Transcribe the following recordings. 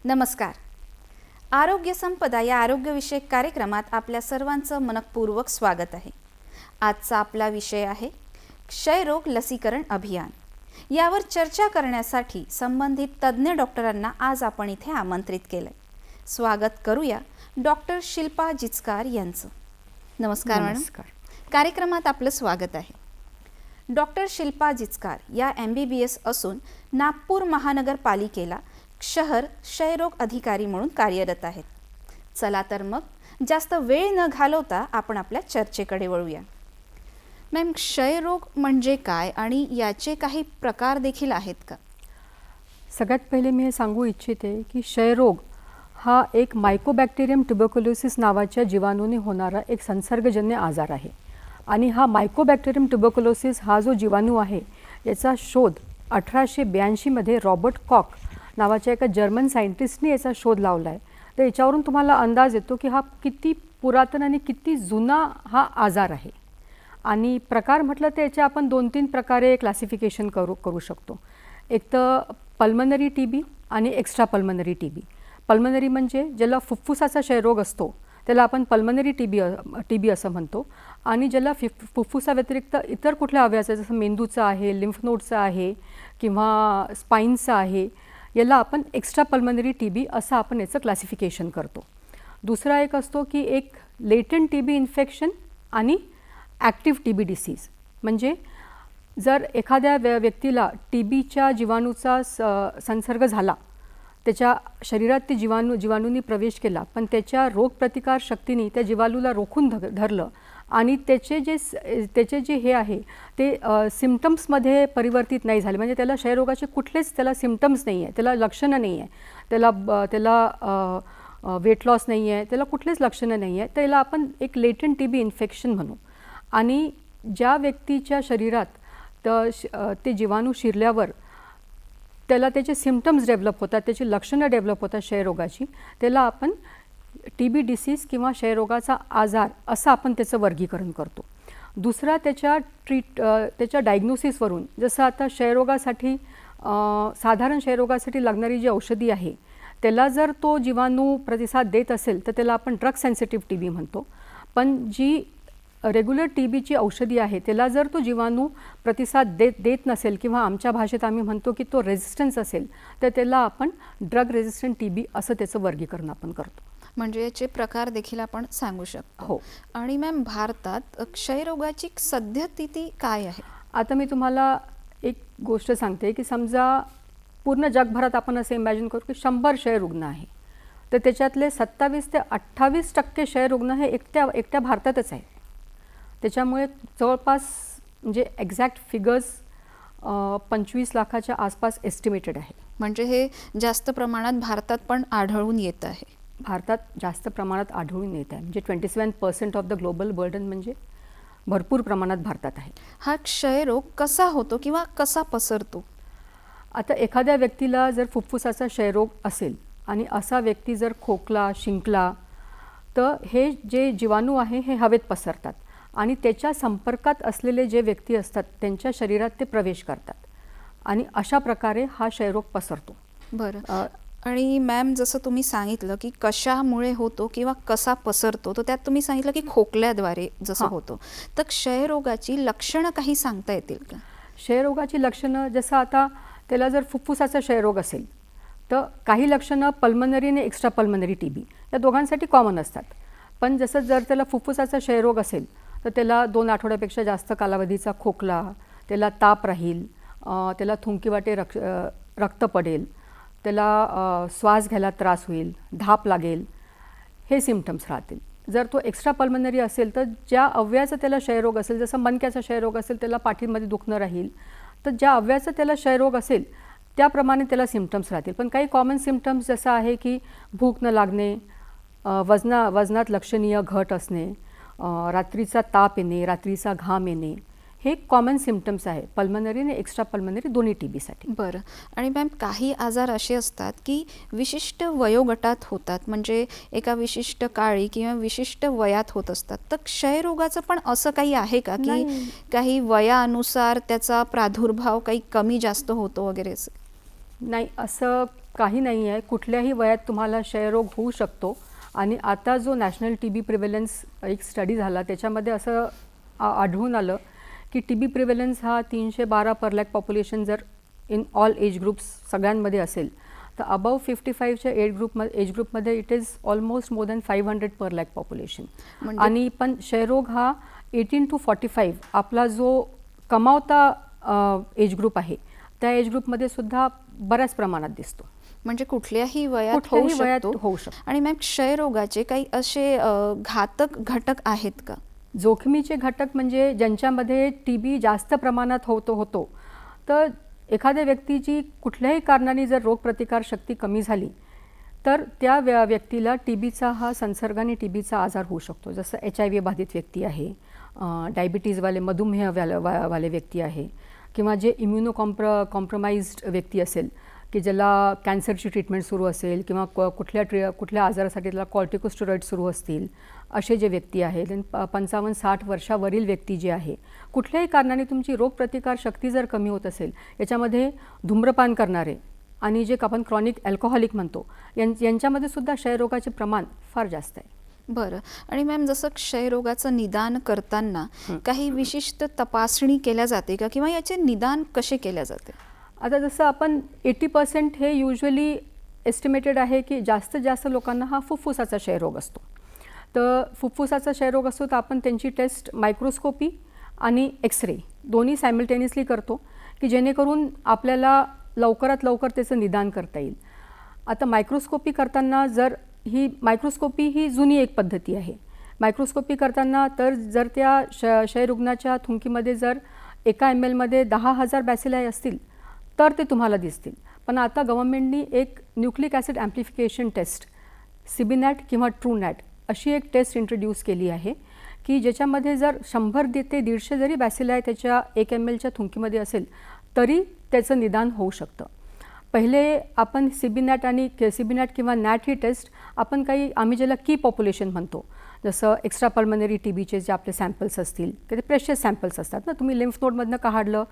नमस्कार. आरोग्य संपदा या आरोग्यविषयक कार्यक्रमात आपल्या सर्वांचं मनपूर्वक स्वागत आहे. आजचा आपला विषय आहे क्षयरोग लसीकरण अभियान. यावर चर्चा करण्यासाठी संबंधित तज्ज्ञ डॉक्टरांना आज आपण इथे आमंत्रित केलंय. स्वागत करूया डॉक्टर शिल्पा जिचकार यांचं. नमस्कार मॅडम. कार्यक्रमात आपलं स्वागत आहे. डॉक्टर शिल्पा जिचकार या MBBS असून नागपूर महानगरपालिकेला क्षयरोग अधिकारी म्हणून कार्यरत आहेत. चला तर मग जास्त वेळ न घालवता आपण आपल्या चर्चेकडे वळूया. मॅम, क्षयरोग म्हणजे काय आणि याचे काही प्रकार देखील आहेत का? सगळ्यात पहिले मी हे सांगू इच्छिते की क्षयरोग हा एक मायकोबॅक्टेरियम ट्युबरक्युलोसिस नावाच्या जीवाणूने होणारा एक संसर्गजन्य आजार आहे. आणि हा मायकोबॅक्टेरियम ट्युबरक्युलोसिस हा जो जीवाणू आहे याचा शोध 1882 रॉबर्ट कॉक नावाच्या एका जर्मन सायंटिस्टने याचा शोध लावला आहे. तर याच्यावरून तुम्हाला अंदाज येतो की हा किती पुरातन आणि किती जुना हा आजार आहे. आणि प्रकार म्हटलं तर याचे आपण 2-3 प्रकारे क्लासिफिकेशन करू शकतो. एक तर पल्मनरी TB आणि एक्स्ट्रा पल्मनरी TB. पल्मनरी म्हणजे ज्याला फुफ्फुसाचा क्षयरोग असतो त्याला आपण पल्मनरी TB असं म्हणतो. आणि ज्याला फुफ्फुसा व्यतिरिक्त इतर कुठल्या अवयवाचा जसं मेंदूचा आहे, लिम्फ नोडचा आहे किंवा स्पाईनचा आहे याला आपण एक्स्ट्रा पल्मनरी TB असं आपण याचं क्लासिफिकेशन करतो. दुसरा एक असतो की एक लेटंट TB इन्फेक्शन आणि ॲक्टिव्ह TB डिसीज. म्हणजे जर एखाद्या व्यक्तीला TBच्या जीवाणूचा संसर्ग झाला, त्याच्या शरीरात ते जीवाणूंनी प्रवेश केला, पण त्याच्या रोगप्रतिकार शक्तीने त्या जीवाणूला रोखून धरलं आणि त्याचे जे हे आहे ते सिम्पटम्समध्ये परिवर्तित नाही झाले. म्हणजे त्याला क्षयरोगाचे कुठलेच त्याला सिम्पटम्स नाही आहे, त्याला लक्षणं नाही आहे, त्याला वेट लॉस नाही आहे, त्याला कुठलेच लक्षणं नाही आहे, त्याला आपण एक लेटंट TB इन्फेक्शन म्हणू. आणि ज्या व्यक्तीच्या शरीरात ते जीवाणू शिरल्यावर त्याला त्याचे सिम्पटम्स डेव्हलप होतात, त्याची लक्षणं डेव्हलप होतात क्षयरोगाची, त्याला आपण TB डिसीज किंवा क्षयरोगाचा आजार असं आपण त्याचं वर्गीकरण करतो. दुसरा त्याच्या डायग्नोसिसवरून, जसं आता क्षयरोगासाठी साधारण क्षयरोगासाठी लागणारी जी औषधी आहे त्याला जर तो जीवाणू प्रतिसाद देत असेल तर त्याला आपण ड्रग सेन्सिटिव्ह TB म्हणतो. पण जी रेग्युलर TBची औषधी आहे त्याला जर तो जीवाणू प्रतिसाद देत नसेल किंवा आमच्या भाषेत आम्ही म्हणतो की तो रेझिस्टन्स असेल तर त्याला आपण ड्रग रेझिस्टंट TB असं त्याचं वर्गीकरण आपण करतो. म्हणजे याचे प्रकार देखील आपण सांगू शकतो. हो. आणि मॅम, भारतात क्षयरोगाची सद्यस्थिती काय आहे? आता मी तुम्हाला एक गोष्ट सांगते की समजा पूर्ण जगभरात आपण असं इमॅजिन करू की 100 क्षयरुग्ण आहे, तर त्याच्यातले 27 ते 28% क्षयरुग्ण हे एकट्या भारतातच आहेत. त्याच्यामुळे जवळपास म्हणजे एक्झॅक्ट फिगर्स 25 लाखाच्या आसपास एस्टिमेटेड आहे. म्हणजे हे जास्त प्रमाणात भारतात पण आढळून येत आहे. भारतात जास्त प्रमाणात आढळून येत आहे. म्हणजे 27% ऑफ द ग्लोबल बर्डन म्हणजे भरपूर प्रमाणात भारतात आहे. हा क्षयरोग कसा होतो किंवा कसा पसरतो? आता एखाद्या व्यक्तीला जर फुफ्फुसाचा क्षयरोग असेल आणि असा व्यक्ती जर खोकला, शिंकला, तर हे जे जीवाणू आहे हे हवेत पसरतात आणि त्याच्या संपर्कात असलेले जे व्यक्ती असतात त्यांच्या शरीरात ते प्रवेश करतात आणि अशा प्रकारे हा क्षयरोग पसरतो. बरं. आणि मॅम, जसं तुम्ही सांगितलं की कशामुळे होतो किंवा कसा पसरतो, तर त्यात तुम्ही सांगितलं की खोकल्याद्वारे जसं होतो, तर क्षयरोगाची लक्षणं काही सांगता येतील का? क्षयरोगाची लक्षणं जसं आता त्याला जर फुफ्फुसाचा क्षयरोग असेल तर काही लक्षणं पल्मनरी आणि एक्स्ट्रा पल्मनरी TB या दोघांसाठी कॉमन असतात. पण जसं जर त्याला फुफ्फुसाचा क्षयरोग असेल तर त्याला 2 आठवड्यापेक्षा जास्त कालावधीचा खोकला, त्याला ताप राहील, त्याला थुंकीवाटे रक्त पडेल, त्याला श्वास घ्यायला त्रास होईल, धाप लागेल, हे सिम्पटम्स राहतील. जर तो एक्स्ट्रा पल्मनरी असेल तर ज्या अवयवाचा त्याला क्षयरोग असेल, जसं मणक्याचा क्षयरोग असेल त्याला पाठीमध्ये दुखणं राहील, तर ज्या अवयवाचा त्याला क्षयरोग असेल त्याप्रमाणे त्याला सिम्पटम्स राहतील. पण काही कॉमन सिम्पटम्स जसं आहे की भूक न लागणे, वजनात लक्षणीय घट असणे, रात्रीचा ताप येणे, रात्रीचा घाम येणे, हे कॉमन सिम्पटम्स आहे पल्मनरी आणि एक्स्ट्रा पल्मनरी दोन्ही TBसाठी. बरं. आणि मॅम काही आजार असे असतात की विशिष्ट वयोगटात होतात, म्हणजे एका विशिष्ट काळी किंवा विशिष्ट वयात होत असतात. तर क्षयरोगाचं पण असं काही आहे का की नाही. काही वयानुसार त्याचा प्रादुर्भाव काही कमी जास्त होतो वगैरे असं? नाही, असं काही नाही आहे. कुठल्याही वयात तुम्हाला क्षयरोग होऊ शकतो. आणि आता जो नॅशनल TB प्रिव्हेलन्स एक स्टडी झाला त्याच्यामध्ये असं आढळून आलं की TB प्रिव्हेलन्स हा 312 पर लॅक पॉप्युलेशन जर इन ऑल एज ग्रुप्स सगळ्यांमध्ये असेल तर अबव 55च्या एज ग्रुपमध्ये it is almost more than 500 per lakh population. आणि पण क्षयरोग हा 18 to 45 आपला जो कमावता एज ग्रुप आहे त्या एज ग्रुपमध्ये सुद्धा बऱ्याच प्रमाणात दिसतो. म्हणजे कुठल्याही वयात होऊ शकतो. आणि मॅम क्षयरोगाचे काही असे घातक घटक आहेत का? जोखमीचे घटक म्हणजे ज्यांच्यामध्ये TB जास्त प्रमाणात होतो तर एखाद्या व्यक्तीची कुठल्याही कारणाने जर रोगप्रतिकार शक्ती कमी झाली तर त्या व्यक्तीला TBचा हा संसर्ग आणि TBचा आजार होऊ शकतो. जसं HIV बाधित व्यक्ती आहे, डायबिटीजवाले मधुमेहवाले व्यक्ती आहे, किंवा जे कॉम्प्रोमाइज्ड व्यक्ती असेल की ज्याला कॅन्सरची ट्रीटमेंट सुरू असेल किंवा कुठल्या आजारासाठी त्याला कॉर्टिकोस्टेरॉइड सुरू असतील, असे जे व्यक्ती आहेत. 55-60 वर्षावरील व्यक्ती जे आहे, कुठल्याही कारणाने तुमची रोगप्रतिकार शक्ती जर कमी होत असेल, याच्यामध्ये धूम्रपान करणारे आणि जे आपण क्रॉनिक अल्कोहॉलिक म्हणतो यांच्यामध्ये सुद्धा क्षयरोगाचे प्रमाण फार जास्त आहे. बरं. आणि मॅम जसं क्षयरोगाचं निदान करताना काही विशिष्ट तपासणी केल्या जाते का, किंवा याचे निदान कसे केल्या जाते? आता जसं आपण 80% हे युजली एस्टिमेटेड आहे की जास्तीत जास्त लोकांना हा फुफ्फुसाचा क्षयरोग असतो. तर फुफ्फुसाचा क्षयरोग असतो तर आपण त्यांची टेस्ट मायक्रोस्कोपी आणि एक्सरे दोन्ही सायमल्टेनियसली करतो की जेणेकरून आपल्याला लवकरात लवकर त्याचं निदान करता येईल. आता मायक्रोस्कोपी करताना मायक्रोस्कोपी ही जुनी एक पद्धती आहे. मायक्रोस्कोपी करताना तर जर त्या क्षयरुग्णाच्या थुंकीमध्ये जर एका ml मध्ये 10,000 बॅसिलाई असतील तर ते तुम्हाला दिसतील. पण आता गव्हर्नमेंटनी एक न्यूक्लिक ॲसिड ॲम्प्लिफिकेशन टेस्ट CBNAT किंवा TrueNAT अशी एक टेस्ट इंट्रोड्यूस केली आहे की ज्याच्यामध्ये जर 100 ते 150 जरी बॅसिलाई त्याच्या 1 mlच्या थुंकीमध्ये असेल तरी त्याचं निदान होऊ शकतं. पहिले आपण CBNAT किंवा NAT ही टेस्ट आपण आम्ही ज्याला की पॉप्युलेशन म्हणतो, जसं एक्स्ट्रा पल्मनरी TBचे जे आपले सॅम्पल्स असतील ते प्रेशियस सॅम्पल्स असतात ना, तुम्ही लिम्फ नोडमधनं काढलं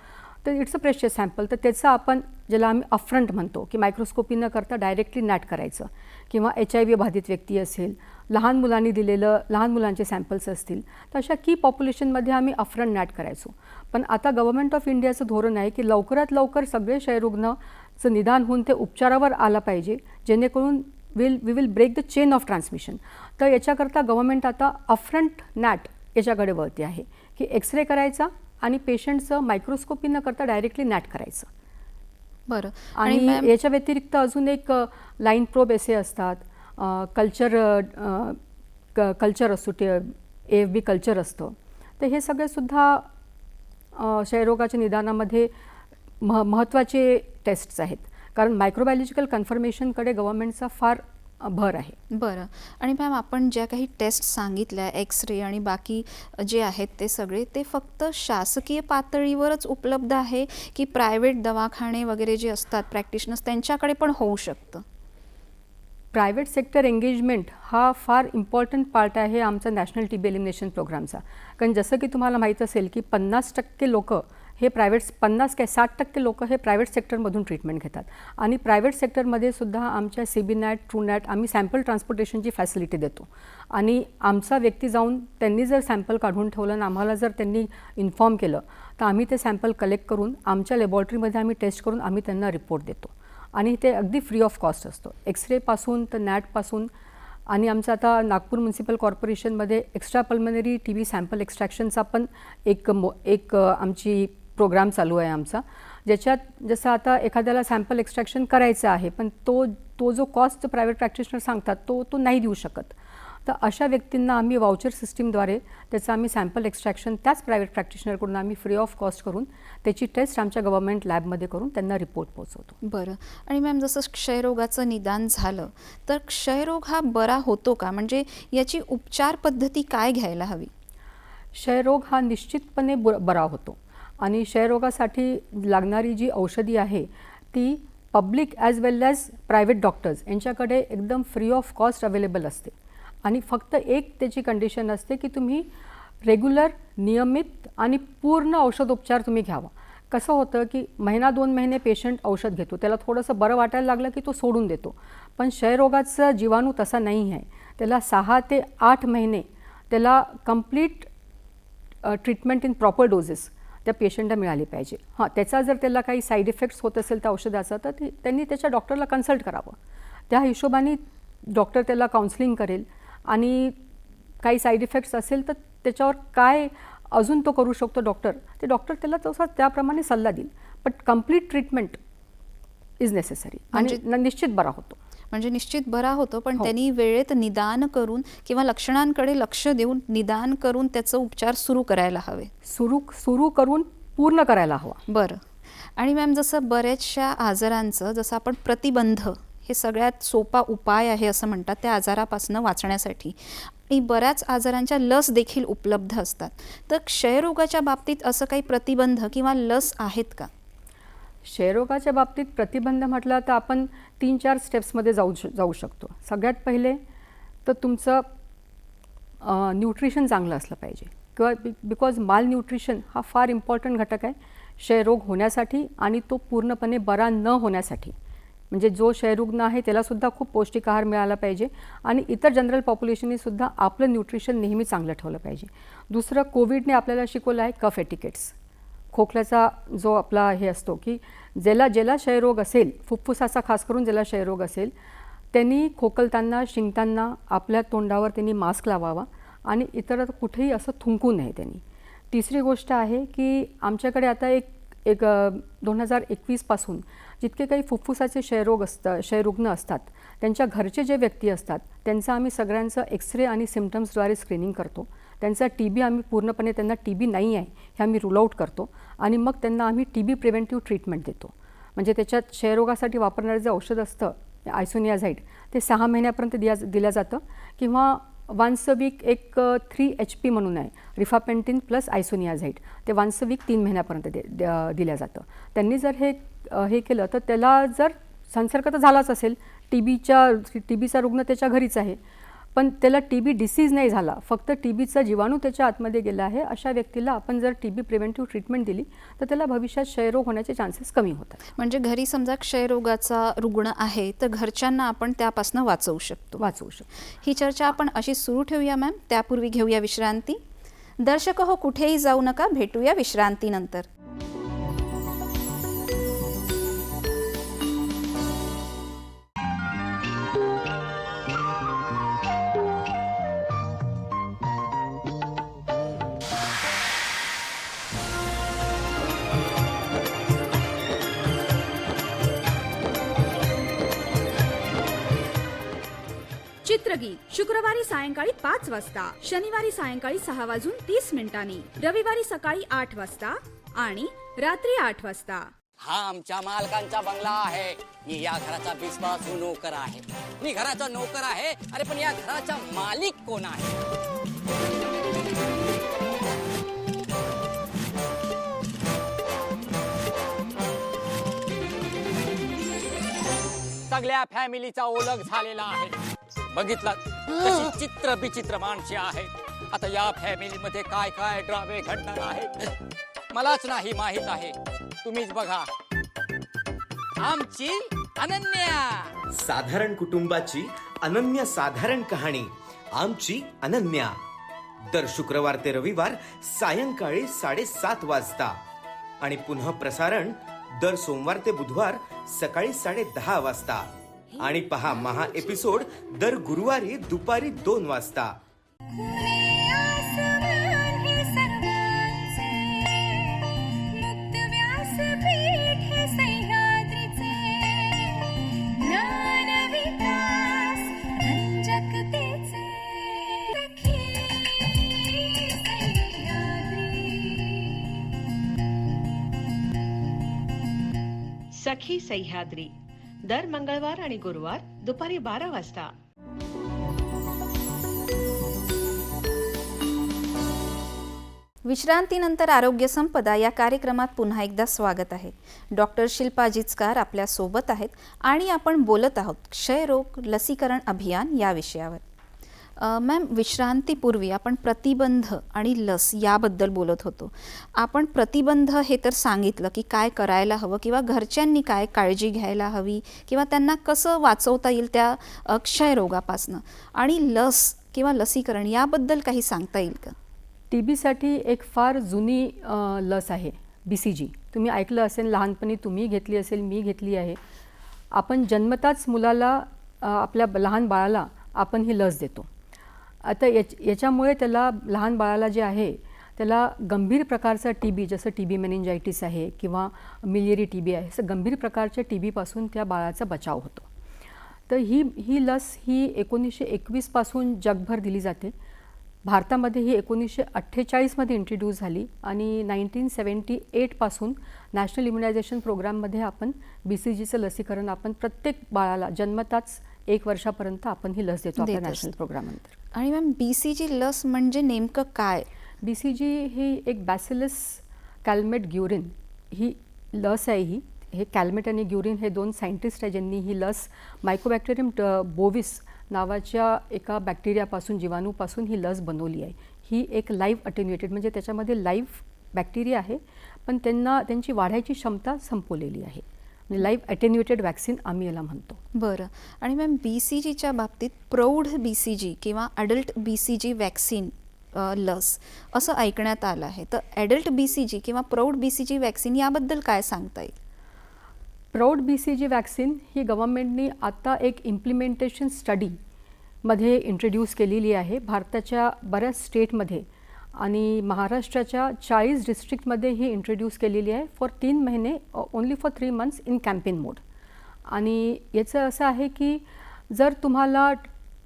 तर इट्स अ प्रेशियस सॅम्पल, तर त्याचं आपण ज्याला आम्ही अपफ्रंट म्हणतो की मायक्रोस्कोपी न करता डायरेक्टली NAT करायचं. किंवा HIV बाधित व्यक्ती असेल, लहान मुलांचे सॅम्पल्स असतील तर अशा की पॉप्युलेशनमध्ये आम्ही अपफ्रंट NAT करायचो. पण आता गव्हर्नमेंट ऑफ इंडियाचं धोरण आहे की लवकरात लवकर सगळे क्षयरुग्णचं निदान होऊन ते उपचारावर आला पाहिजे, जेणेकरून we will break the chain of transmission. तर याच्याकरता गव्हर्नमेंट आता अपफ्रंट NAT याच्याकडे वळते आहे की एक्सरे करायचा आणि पेशंटचं मायक्रोस्कोपी न करता डायरेक्टली NAT करायचं. बरं. आणि याच्या व्यतिरिक्त अजून एक लाईन प्रोब असे असतात, कल्चर असतो, AFB कल्चर असतं. तर हे सगळेसुद्धा क्षयरोगाच्या निदानामध्ये महत्त्वाचे टेस्ट्स आहेत, कारण मायक्रोबायोलॉजिकल कन्फर्मेशनकडे गव्हर्नमेंटचा फार भर आहे. बरं. आणि मॅम आपण ज्या काही टेस्ट सांगितल्या, एक्सरे आणि बाकी जे आहेत ते सगळे, ते फक्त शासकीय पातळीवरच उपलब्ध आहे की प्रायव्हेट दवाखाने वगैरे जे असतात प्रॅक्टिशनर्स त्यांच्याकडे पण होऊ शकतं? प्रायव्हेट सेक्टर एंगेजमेंट हा फार इम्पॉर्टंट पार्ट आहे आमचा नॅशनल TB एलिमिनेशन प्रोग्रामचा. कारण जसं की तुम्हाला माहीत असेल की 50% लोक हे 60% लोक हे प्रायव्हेट सेक्टरमधून ट्रीटमेंट घेतात. आणि प्रायव्हेट सेक्टरमध्ये सुद्धा आमच्या CBNAT, TrueNAT आम्ही सॅम्पल ट्रान्सपोर्टेशनची फॅसिलिटी देतो. आणि आमचा व्यक्ती जाऊन त्यांनी जर सॅम्पल काढून ठेवलं आणि आम्हाला जर त्यांनी इन्फॉर्म केलं तर आम्ही ते सॅम्पल कलेक्ट करून आमच्या लॅबॉरेटरीमध्ये आम्ही टेस्ट करून आम्ही त्यांना रिपोर्ट देतो. आणि ते अगदी फ्री ऑफ कॉस्ट असतो. एक्सरेपासून तर NATपासून आणि आमचं आता नागपूर म्युन्सिपल कॉर्पोरेशनमध्ये एक्स्ट्रा पल्मनरी TB सॅम्पल एक्स्ट्रॅक्शनचा पण एक आमची प्रोग्राम चालू आहे आमचा, ज्याच्यात जसं आता एखाद्याला सॅम्पल एक्स्ट्रॅक्शन करायचं आहे पण तो जो कॉस्ट प्रायव्हेट प्रॅक्टिशनर सांगतात तो नाही देऊ शकत, तर अशा व्यक्तींना आम्ही वाउचर सिस्टीमद्वारे त्याचं आम्ही सॅम्पल एक्स्ट्रॅक्शन त्याच प्रायव्हेट प्रॅक्टिशनरकडून आम्ही फ्री ऑफ कॉस्ट करून त्याची टेस्ट आमच्या गव्हर्नमेंट लॅबमध्ये करून त्यांना रिपोर्ट पोहोचवतो. बरं. आणि मॅम, जसं क्षयरोगाचं निदान झालं तर क्षयरोग हा बरा होतो का? म्हणजे याची उपचार पद्धती काय घ्यायला हवी? क्षयरोग हा निश्चितपणे बरा होतो आणि क्षयरोगासाठी लागणारी जी औषधी आहे ती पब्लिक ॲज वेल ॲज प्रायव्हेट डॉक्टर्स यांच्याकडे एकदम फ्री ऑफ कॉस्ट अवेलेबल असते. आणि फक्त एक त्याची कंडिशन असते की तुम्ही रेग्युलर, नियमित आणि पूर्ण औषधोपचार तुम्ही घ्यावा. कसं होतं की महिना 2 महिने पेशंट औषध घेतो, त्याला थोडंसं बरं वाटायला लागलं की तो सोडून देतो. पण क्षयरोगाचा जीवाणू तसा नाही आहे. त्याला 6 ते 8 महिने त्याला complete treatment in proper doses त्या पेशंटला मिळाली पाहिजे. हां, त्याचा जर त्याला काही साईड इफेक्ट्स होत असेल त्या औषधाचा तर त्यांनी त्याच्या डॉक्टरला कन्सल्ट करावं. त्या हिशोबाने डॉक्टर त्याला काउन्सिलिंग करेल आणि काही साईड इफेक्ट्स असेल तर त्याच्यावर काय अजून तो करू शकतो डॉक्टर, ते डॉक्टर त्याला तसा त्याप्रमाणे सल्ला देईल. But complete treatment is necessary आणि निश्चित बरा होतो. म्हणजे निश्चित बरा होतो, पण त्यांनी वेळेत निदान करून किंवा लक्षणांकडे लक्ष देऊन निदान करून त्याचं उपचार सुरू करायला हवे. सुरू करून पूर्ण करायला हवा. बरं. आणि मॅम, जसं बऱ्याचशा आजारांचं जसं आपण प्रतिबंध हे सगळ्यात सोपा उपाय आहे असं म्हणतात त्या आजारापासून वाचण्यासाठी, आणि बऱ्याच आजारांच्या लस देखील उपलब्ध असतात, तर क्षयरोगाच्या बाबतीत असं काही प्रतिबंध किंवा लस आहेत का? क्षयरोगाच्या बाबतीत प्रतिबंध म्हटलं तर आपण 3-4 स्टेप्समध्ये जाऊ शकतो. सगळ्यात पहिले तर तुमचं न्यूट्रिशन चांगलं असलं पाहिजे, किंवा बिकॉज माल न्यूट्रिशन हा फार इम्पॉर्टंट घटक आहे क्षयरोग होण्यासाठी आणि तो पूर्णपणे बरा न होण्यासाठी. म्हणजे जो क्षयरुग्ण आहे त्यालासुद्धा खूप पौष्टिक आहार मिळाला पाहिजे आणि इतर जनरल पॉप्युलेशनने सुद्धा आपलं न्यूट्रिशन नेहमी चांगलं ठेवलं पाहिजे. दुसरं, कोविडने आपल्याला शिकवलं आहे कफ एटिकेट्स. खोकल्याचा जो आपला हे असतो की ज्याला क्षयरोग असेल, फुफ्फुसाचा खास करून ज्याला क्षयरोग असेल, त्यांनी खोकलताना, शिंकताना आपल्या तोंडावर त्यांनी मास्क लावावा आणि इतर कुठेही असं थुंकू नये त्यांनी. तिसरी गोष्ट आहे की आमच्याकडे आता एक 2021 पासून जितके काही फुफ्फुसाचे क्षयरुग्ण असतात त्यांच्या घरचे जे व्यक्ती असतात त्यांचं आम्ही सगळ्यांचं एक्सरे आणि सिम्पटम्सद्वारे स्क्रीनिंग करतो. त्यांचा TB आम्ही पूर्णपणे त्यांना TB नाही आहे हे आम्ही रूल आउट करतो आणि मग त्यांना आम्ही TB प्रिव्हेंटिव्ह ट्रीटमेंट देतो. म्हणजे त्याच्यात क्षयरोगासाठी वापरणारं जे औषध असतं आयसोनियाझाईड ते 6 महिन्यापर्यंत दिलं जातं, किंवा वन्स अ वीक एक 3 HP म्हणून आहे, रिफापेंटिन प्लस आयसोनियाझाईड, ते वन्स अ वीक 3 महिन्यापर्यंत दिलं जातं. त्यांनी जर हे केलं तर त्याला जर संसर्ग तर झालाच असेल, TBचा रुग्ण त्याच्या घरीच आहे, पण त्याला TB डिसीज नाही झाला, फक्त TBचा जीवाणू त्याच्या आतमध्ये गेला आहे, अशा व्यक्तीला आपण जर TB प्रिव्हेंटिव्ह ट्रीटमेंट दिली तर त्याला भविष्यात क्षयरोग होण्याचे चान्सेस कमी होतात. म्हणजे घरी समजा क्षयरोगाचा रुग्ण आहे तर घरच्यांना आपण त्यापासून वाचवू शकतो. ही चर्चा आपण अशी सुरू ठेवूया मॅम. त्यापूर्वी घेऊया विश्रांती. दर्शक हो, कुठेही जाऊ नका, भेटूया विश्रांतीनंतर. चित्रगीत शुक्रवारी सायंकाळी 5 वाजता, शनिवारी सायंकाळी 6:30 रविवारी सकाळी 8 वाजता आणि रात्री 8 वाजता. हा आमच्या मालकांचा बंगला आहे. मी या घराचा विश्वासू नोकर आहे. मी घराचा नोकर आहे. अरे पण या घराचा मालिक कोण आहे? सगळ्या फॅमिलीचा ओळख झालेला आहे. बघितलं कशी चित्र विचित्र माणसे आहेत. आता या फॅमिलीमध्ये काय काय ड्रामे घडणार आहेत मलाच नाही माहित आहे. तुम्हीच बघा. आमची अनन्या. साधारण कुटुंबाची अनन्य साधारण कहाणी आमची अनन्या. दर शुक्रवार ते रविवार सायंकाळी 7:30 वाजता आणि पुन्हा प्रसारण दर सोमवार ते बुधवार सकाळी 10:30 वाजता. आणि पहा महा एपिसोड दर गुरुवारी दुपारी 2 वाजता. सखी सह्याद्री दर मंगळवार आणि गुरुवार दुपारी 12 वाजता. विश्रांतीनंतर आरोग्य संपदा या कार्यक्रमात पुन्हा एकदा स्वागत आहे. डॉक्टर शिल्पा जिचकार आपल्या सोबत आहेत आणि आपण बोलत आहोत क्षयरोग लसीकरण अभियान या विषयावर. मॅम, विश्रांतीपूर्वी आपण प्रतिबंध आणि लस याबद्दल बोलत होतो. आपण प्रतिबंध हे तर सांगितलं की काय करायला हवं किंवा घरच्यांनी काय काळजी घ्यायला हवी किंवा त्यांना कसं वाचवता येईल त्या क्षयरोगापासनं, आणि लस किंवा लसीकरण याबद्दल काही सांगता येईल का? TBसाठी एक फार जुनी लस आहे BCG. तुम्ही ऐकलं असेल, लहानपणी तुम्ही घेतली असेल, मी घेतली आहे. आपण जन्मताच मुलाला आपल्या लहान बाळाला आपण ही लस देतो. आता याच्यामुळे त्याला, लहान बाळाला जे आहे त्याला गंभीर प्रकारचा TB, जसं TB मेनिंजायटिस आहे किंवा मिलियरी TB आहे, असं गंभीर प्रकारच्या TBपासून त्या बाळाचा बचाव होतो. तर ही लस ही 1921 पासून जगभर दिली जाते. भारतामध्ये ही 1948मध्ये इंट्रोड्यूस झाली आणि 1978 पासून नॅशनल इम्युनायझेशन प्रोग्राममध्ये आपण BCGचं लसीकरण आपण प्रत्येक बाळाला जन्मताच 1 वर्षापर्यंत आपण ही लस देतो आपल्या नॅशनल प्रोग्रामनंतर. आणि मॅम, BCG लस म्हणजे नेमकं काय? BCG ही एक बॅसिलस कॅल्मेट ग्युरिन ही लस आहे. हे कॅल्मेट आणि ग्युरिन हे 2 सायंटिस्ट आहे ज्यांनी ही लस मायकोबॅक्टेरियम बोविस नावाच्या एका बॅक्टेरियापासून, जीवाणूपासून ही लस बनवली आहे. ही एक लाईव्ह अटेन्युएटेड, म्हणजे त्याच्यामध्ये लाईव्ह बॅक्टेरिया आहे पण त्यांची वाढायची क्षमता संपवलेली आहे. म्हणजे लाईव्ह अटेन्युएटेड वॅक्सिन आम्ही याला म्हणतो. बरं. आणि मॅम, BCGच्या बाबतीत प्रौढ BCG किंवा अडल्ट BCG वॅक्सिन लस असं ऐकण्यात आलं आहे. तर ॲडल्ट BCG किंवा प्रौढ BCG वॅक्सिन याबद्दल काय सांगता येईल? प्रौढ BCG वॅक्सिन ही गव्हर्नमेंटनी आता एक इम्प्लिमेंटेशन स्टडीमध्ये इंट्रोड्यूस केलेली आहे. भारताच्या बऱ्याच स्टेटमध्ये आणि महाराष्ट्राच्या 40 डिस्ट्रिक्टमध्ये ही इंट्रोड्यूस केलेली आहे फॉर 3 महिने, only for 3 months in campaign mode. आणि याचं असं आहे की जर तुम्हाला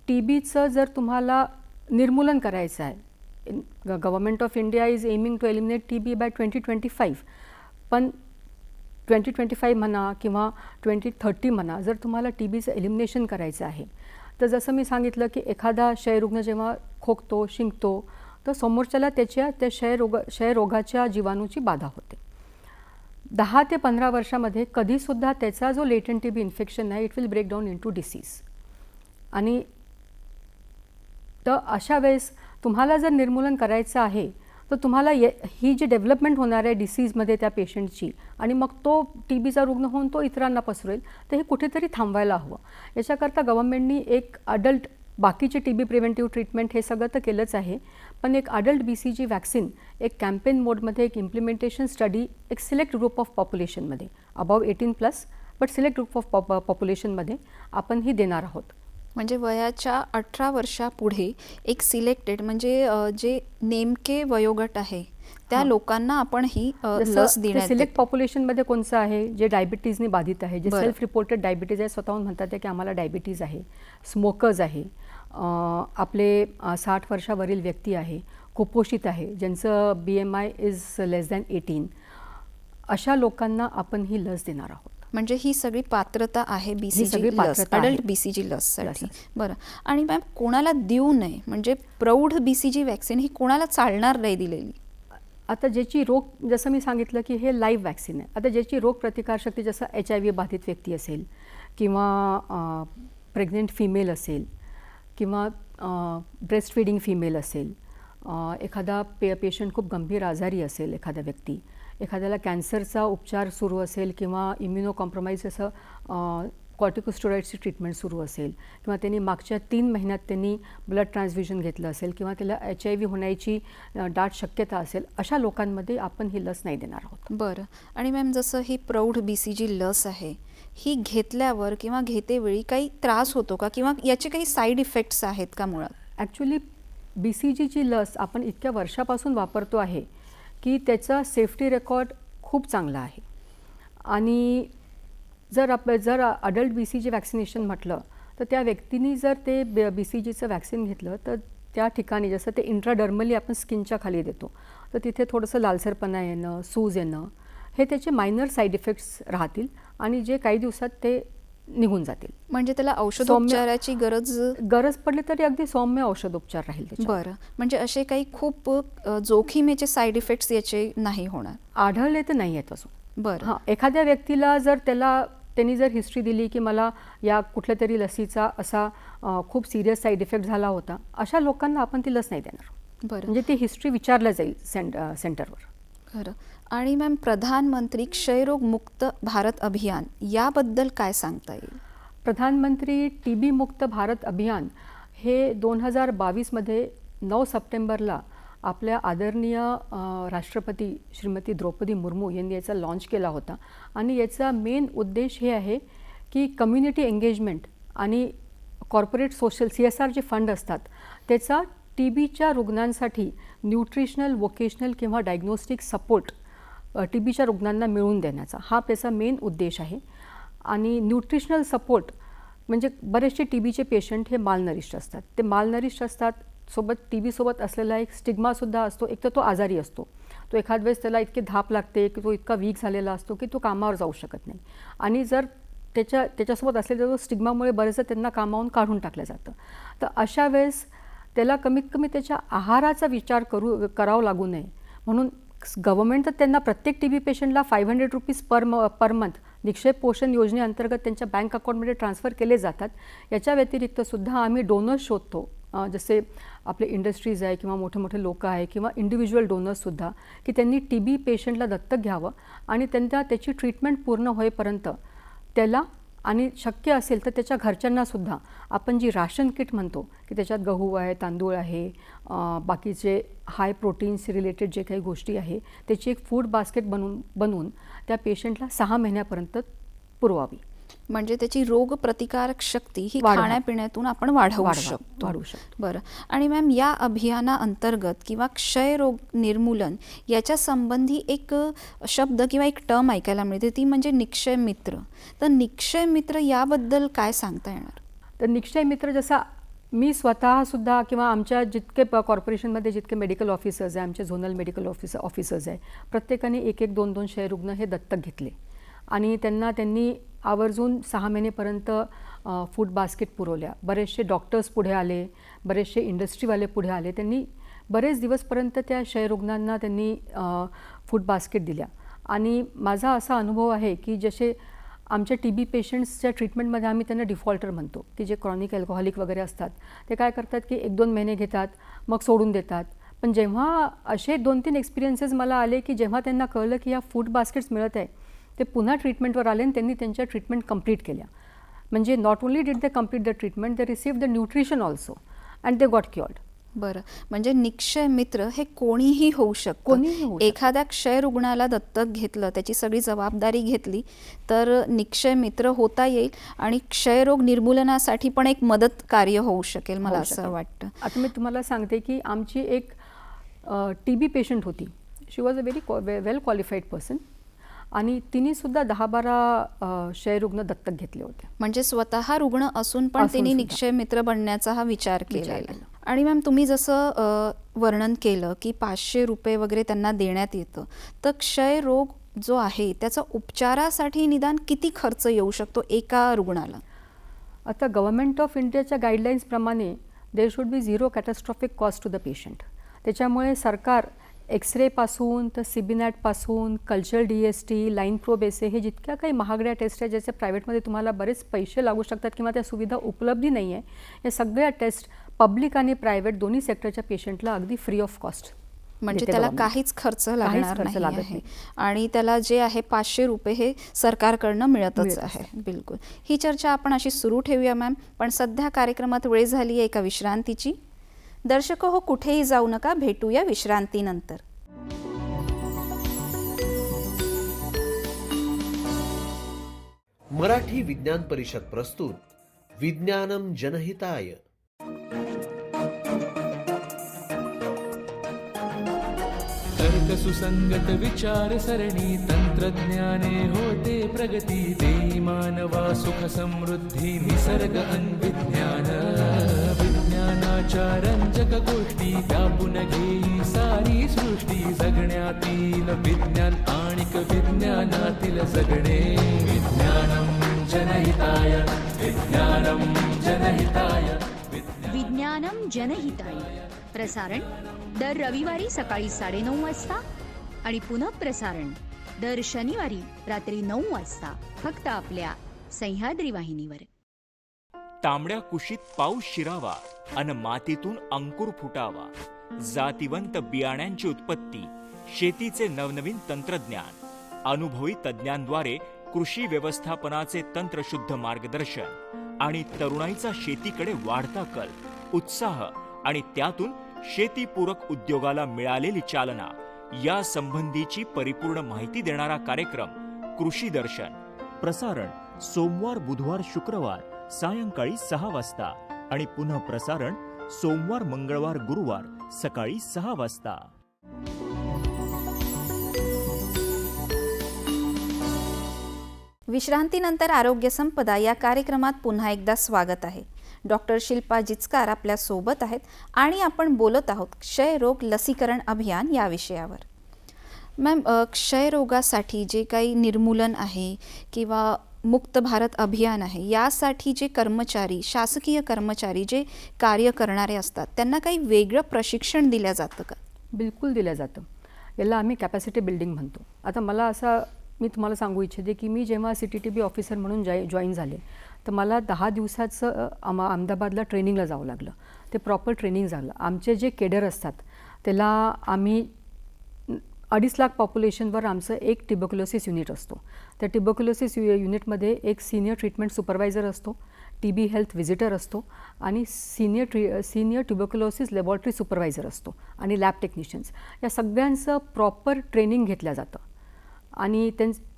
TBचं जर तुम्हाला निर्मूलन करायचं आहे, government of India is aiming to eliminate TB by 2025, पण 2025 म्हणा किंवा 2030 म्हणा, जर तुम्हाला TBचं एलिमिनेशन करायचं आहे तर जसं मी सांगितलं की एखादा क्षयरुग्ण जेव्हा खोकतो, शिंकतो, तर समोरच्याला त्या क्षयरोगाच्या जीवाणूची बाधा होते. 10 ते 15 वर्षामध्ये कधीसुद्धा त्याचा जो लेटेंट TB इन्फेक्शन आहे, it will break down into disease. आणि तर अशा वेळेस तुम्हाला जर निर्मूलन करायचं आहे तर तुम्हाला ही जी डेव्हलपमेंट होणार आहे डिसीजमध्ये त्या पेशंटची, आणि मग तो TBचा रुग्ण होऊन तो इतरांना पसरेल, तर हे कुठेतरी थांबवायला हवं. याच्याकरता गव्हर्नमेंटनी एक अडल्ट, बाकीचे TB प्रिव्हेंटिव्ह ट्रीटमेंट हे सगळं तर केलंच आहे, पण एक अडल्ट BCG वॅक्सिन एक कॅम्पेन मोडमध्ये, एक इम्प्लिमेंटेशन स्टडी, एक सिलेक्ट ग्रुप ऑफ पॉप्युलेशनमध्ये, above 18+, but select group of पॉप्युलेशनमध्ये आपण ही देणार आहोत. म्हणजे वयाच्या 18 वर्षापुढे एक सिलेक्टेड, म्हणजे जे नेमके वयोगट आहे त्या लोकांना आपण ही लस देण्यात. सिलेक्ट पॉप्युलेशनमध्ये कोणचं आहे? जे डायबिटीजने बाधित आहे, जे सेल्फ रिपोर्टेड डायबिटीज आहे, स्वतःहून म्हणतात की आम्हाला डायबिटीज आहे, स्मोकर्स आहे, आपले 60 वर्षावरील व्यक्ती आहे, कुपोषित आहे, ज्यांचं BMI इज लेस दॅन 18, अशा लोकांना आपण ही लस देणार आहोत. म्हणजे ही सगळी पात्रता आहे BCG लस, अडल्ट BCG लससाठी. बरं. आणि मॅम, कोणाला देऊ नये, म्हणजे प्रौढ BCG वॅक्सिन ही कोणाला चालणार नाही दिलेली? आता ज्याची रोग, जसं मी सांगितलं की हे लाईव्ह वॅक्सिन आहे. आता ज्याची रोग प्रतिकारशक्ती, जसं HIV बाधित व्यक्ती असेल किंवा प्रेग्नेंट फिमेल असेल किंवा ब्रेस्ट फीडिंग फिमेल असेल, एखादा पेशंट खूप गंभीर आजारी असेल, एखादा व्यक्ती, एखाद्याला कॅन्सरचा उपचार सुरू असेल किंवा इम्युनो कॉम्प्रोमाइज असं कॉर्टिकोस्टेरॉइडची ट्रीटमेंट सुरू असेल किंवा त्यांनी मागच्या 3 महिन्यात त्यांनी ब्लड ट्रान्सफ्युजन घेतलं असेल किंवा त्याला HIV होण्याची दाट शक्यता असेल, अशा लोकांमध्ये आपण ही लस नाही देणार आहोत. बरं. आणि मॅम, जसं ही प्रौढ BCG लस आहे, ही घेतल्यावर किंवा घेतेवेळी काही त्रास होतो का किंवा याचे काही साईड इफेक्ट्स आहेत का मुळात? ॲक्च्युली BCGची लस आपण इतक्या वर्षापासून वापरतो आहे की त्याचा सेफ्टी रेकॉर्ड खूप चांगला आहे. आणि जर अडल्ट BCG वॅक्सिनेशन म्हटलं तर त्या व्यक्तीने जर ते BCGचं वॅक्सिन घेतलं तर त्या ठिकाणी जसं ते इंट्राडर्मली आपण स्किनच्या खाली देतो तर तिथे थोडंसं लालसरपणा येणं, सूज येणं हे त्याचे मायनर साईड इफेक्ट्स राहतील आणि जे काही दिवसात ते निघून जातील. म्हणजे त्याला औषधोपचाराची गरज पडली तरी अगदी सौम्य औषधोपचार राहील त्याच्यावर. बरं, म्हणजे असे काही खूप जोखीमेचे साईड इफेक्ट्स याचे नाही होणार? आढळले तर नाही आहेत अजून. बरं. हां, एखाद्या व्यक्तीला जर त्यांनी जर हिस्ट्री दिली की मला या कुठल्या तरी लसीचा असा खूप सिरियस साईड इफेक्ट झाला होता, अशा लोकांना आपण ती लस नाही देणार. बरं. म्हणजे ती हिस्ट्री विचारल्या जाईल सेंटरवर. खरं. आणि मॅम, प्रधानमंत्री क्षयरोग मुक्त भारत अभियान याबद्दल काय सांगता येईल? प्रधानमंत्री TB मुक्त भारत अभियान हे 2022मध्ये 9 सप्टेंबरला आपल्या आदरणीय राष्ट्रपती श्रीमती द्रौपदी मुर्मू यांनी याचा लॉन्च केला होता. आणि याचा मेन उद्देश हे आहे की कम्युनिटी एंगेजमेंट आणि कॉर्पोरेट सोशल CSR जे फंड असतात त्याचा TBच्या रुग्णांसाठी न्यूट्रिशनल, वोकेशनल किंवा डायग्नोस्टिक सपोर्ट TBच्या रुग्णांना मिळवून देण्याचा हा त्याचा मेन उद्देश आहे. आणि न्यूट्रिशनल सपोर्ट म्हणजे बरेचसे TBचे पेशंट हे मालनरिष्ट असतात. ते मालनरिष्ट असतात, सोबत TB सोबत असलेला एक स्टिग्मासुद्धा असतो. एक तर तो आजारी असतो, तो एखाद वेळेस त्याला इतके धाप लागते की तो इतका वीक झालेला असतो की तो कामावर जाऊ शकत नाही. आणि जर त्याच्यासोबत असलेल्या जो स्टिग्मामुळे बरेचदा त्यांना कामावून काढून टाकलं जातं. तर अशा वेळेस त्याला कमीत कमी त्याच्या आहाराचा विचार करावा लागू नये म्हणून गव्हर्नमेंट तर त्यांना प्रत्येक TB पेशंटला 500 रुपीज पर मंथ निक्षेप पोषण योजनेअंतर्गत त्यांच्या बँक अकाउंटमध्ये ट्रान्सफर केले जातात. याच्या व्यतिरिक्त सुद्धा आम्ही डोनर्स शोधतो, जसे आपले इंडस्ट्रीज आहे किंवा मोठे मोठे लोक आहे किंवा इंडिव्हिज्युअल डोनर्ससुद्धा, की त्यांनी TB पेशंटला दत्तक घ्यावं आणि त्याची ट्रीटमेंट पूर्ण होईपर्यंत त्याला आणि शक्य असेल तर त्याच्या घरच्यांनासुद्धा आपण जी राशन किट म्हणतो की त्याच्यात गहू आहे, तांदूळ आहे, बाकीचे हाय प्रोटीन्स रिलेटेड जे काही गोष्टी आहे त्याची एक फूड बास्केट बनवून त्या पेशंटला 6 महिन्यापर्यंत पुरवावी. म्हणजे त्याची रोग प्रतिकारक शक्ती ही वाढवा. खाण्यापिण्यातून आपण वाढवू शकतो. बरं. आणि मॅम, या अभियानाअंतर्गत किंवा क्षयरोग निर्मूलन याच्या संबंधी एक शब्द किंवा एक टर्म ऐकायला मिळते, ती म्हणजे निक्षय मित्र. तर निक्षय मित्र याबद्दल काय सांगता येणार? तर निक्षय मित्र जसा मी स्वतःसुद्धा किंवा आमच्या जितके कॉर्पोरेशनमध्ये जितके मेडिकल ऑफिसर्स आहे, आमचे झोनल मेडिकल ऑफिसर्स आहे, प्रत्येकाने 1-1, 2-2 क्षयरुग्ण हे दत्तक घेतले आणि त्यांनी आवर्जून 6 महिनेपर्यंत फूड बास्केट पुरवल्या. बरेचसे डॉक्टर्स पुढे आले, बरेचसे इंडस्ट्रीवाले पुढे आले. त्यांनी बरेच दिवसपर्यंत त्या क्षयरुग्णांना त्यांनी फूड बास्केट दिल्या. आणि माझा असा अनुभव आहे की जसे आमच्या TB पेशंट्सच्या ट्रीटमेंटमध्ये आम्ही त्यांना डिफॉल्टर म्हणतो, की जे क्रॉनिक अल्कोहॉलिक वगैरे असतात ते काय करतात की 1-2 महिने घेतात मग सोडून देतात. पण जेव्हा असे 2-3 एक्सपिरियन्सेस मला आले की जेव्हा त्यांना कळलं की या फूड बास्केट्स मिळत आहे, ते पुन्हा ट्रीटमेंटवर आले आणि त्यांनी त्यांच्या ट्रीटमेंट कंप्लीट केल्या. म्हणजे not only did they complete the treatment, they received the nutrition also and they got क्युअर्ड. बरं. म्हणजे निक्षय मित्र हे कोणीही होऊ शकतं. एखाद्या क्षय रुग्णाला दत्तक घेतलं, त्याची सगळी जबाबदारी घेतली तर निक्षय मित्र होता येईल आणि क्षयरोग निर्मूलनासाठी पण एक मदत कार्य होऊ शकेल, मला असं वाटतं. आता मी तुम्हाला सांगते की आमची एक TB पेशंट होती. She was a very well qualified person आणि तिने सुद्धा 10-12 क्षयरुग्ण दत्तक घेतले होते. म्हणजे स्वतः रुग्ण असून पण तिने निक्षय मित्र बनण्याचा हा विचार केलेला. आणि मॅम, तुम्ही जसं वर्णन केलं की 500 रुपये वगैरे त्यांना देण्यात येतं, तर क्षयरोग जो आहे त्याचा उपचारासाठी निदान किती खर्च येऊ शकतो एका रुग्णाला? आता गव्हर्नमेंट ऑफ इंडियाच्या गाईडलाईन्सप्रमाणे there should be 0 catastrophic cost to the patient. त्याच्यामुळे सरकार एक्सरेपासून तर सिबिनॅटपासून culture DST, line probe assay हे जितक्या काही महागड्या टेस्ट आहेत ज्याचे प्रायव्हेटमध्ये तुम्हाला बरेच पैसे लागू शकतात किंवा त्या सुविधा उपलब्ध नाही आहे, या सगळ्या टेस्ट पब्लिक आणि प्रायव्हेट दोन्ही सेक्टरच्या पेशंटला अगदी फ्री ऑफ कॉस्ट, म्हणजे त्याला काहीच खर्च लागणार नाही. आणि त्याला जे आहे 500 रुपये हे सरकारकडनं मिळतच आहे. बिलकुल. ही चर्चा आपण अशी सुरू ठेवूया मॅम, पण सध्या कार्यक्रमात वेळ झाली आहे एका विश्रांतीची. दर्शक हो, कुठेही जाऊ नका, भेटूया विश्रांतीनंतर. मराठी विज्ञान परिषद प्रस्तुत विज्ञानम जनहिताय. तर्क सुसंगत विचार सरणी तंत्रज्ञाने होते प्रगती देई मानवा सुख समृद्धी निसर्ग विज्ञान विज्ञानाच्या रंजक गोष्टी व्यापून घेई सारी सृष्टी जगण्यातील विज्ञान आणिक विज्ञानातील जगणे विज्ञानम जनहिताय विज्ञानम जनहिताय विज्ञानम जनहिताय प्रसारण दर रविवारी सकाळी 9:30 वाजता आणि पुनः प्रसारण दर शनिवारी रात्री 9 वाजता फक्त आपल्या सह्याद्री वाहिनीवर. तांबड्या कुशीत पाऊस शिरावा अन मातीतून अंकुर फुटावा. जातिवंत बियाण्यांची उत्पत्ती, शेतीचे नवनवीन तंत्रज्ञान, अनुभवी तज्ज्ञांद्वारे कृषी व्यवस्थापनाचे तंत्रशुद्ध मार्गदर्शन आणि तरुणाईचा शेतीकडे वाढता कल, उत्साह आणि त्यातून शेतीपूरक उद्योगाला मिळालेली चालना या संबंधीची परिपूर्ण माहिती देणारा कार्यक्रम कृषी दर्शन. प्रसारण सोमवार, बुधवार, शुक्रवार सायंकाळी 6 वाजता आणि पुन्हा प्रसारण सोमवार, मंगळवार, गुरुवार सकाळी 6 वाजता. विश्रांतीनंतर आरोग्य संपदा या कार्यक्रमात पुन्हा एकदा स्वागत आहे. डॉक्टर शिल्पा जिचकार आपल्या सोबत आहेत आणि आपण बोलत आहोत क्षयरोग लसीकरण अभियान या विषयावर. मॅम, क्षयरोगासाठी जे काही निर्मूलन आहे किंवा मुक्त भारत अभियान आहे, यासाठी जे कर्मचारी, शासकीय कर्मचारी जे कार्य करणारे असतात, त्यांना काही वेगळं प्रशिक्षण दिलं जातं का? बिलकुल दिलं जातं. याला आम्ही कॅपॅसिटी बिल्डिंग म्हणतो. आता मी तुम्हाला सांगू इच्छिते की मी जेव्हा CTTB ऑफिसर म्हणून जॉईन झाले तर मला 10 दिवसाचं अहमदाबादला ट्रेनिंगला जावं लागलं. ते प्रॉपर ट्रेनिंग झालं. आमचे जे केडर असतात त्याला आम्ही 2.5 लाख पॉप्युलेशनवर आमचं एक ट्युबरक्युलोसिस युनिट असतो. त्या ट्युबरक्युलोसिस युनिटमध्ये एक सिनियर ट्रीटमेंट सुपरवायझर असतो, TB हेल्थ व्हिजिटर असतो आणि सिनियर ट्युबरक्युलोसिस लॅबॉरेटरी सुपरवायझर असतो आणि लॅब टेक्निशियन्स. या सगळ्यांचं प्रॉपर ट्रेनिंग घेतलं जातं आणि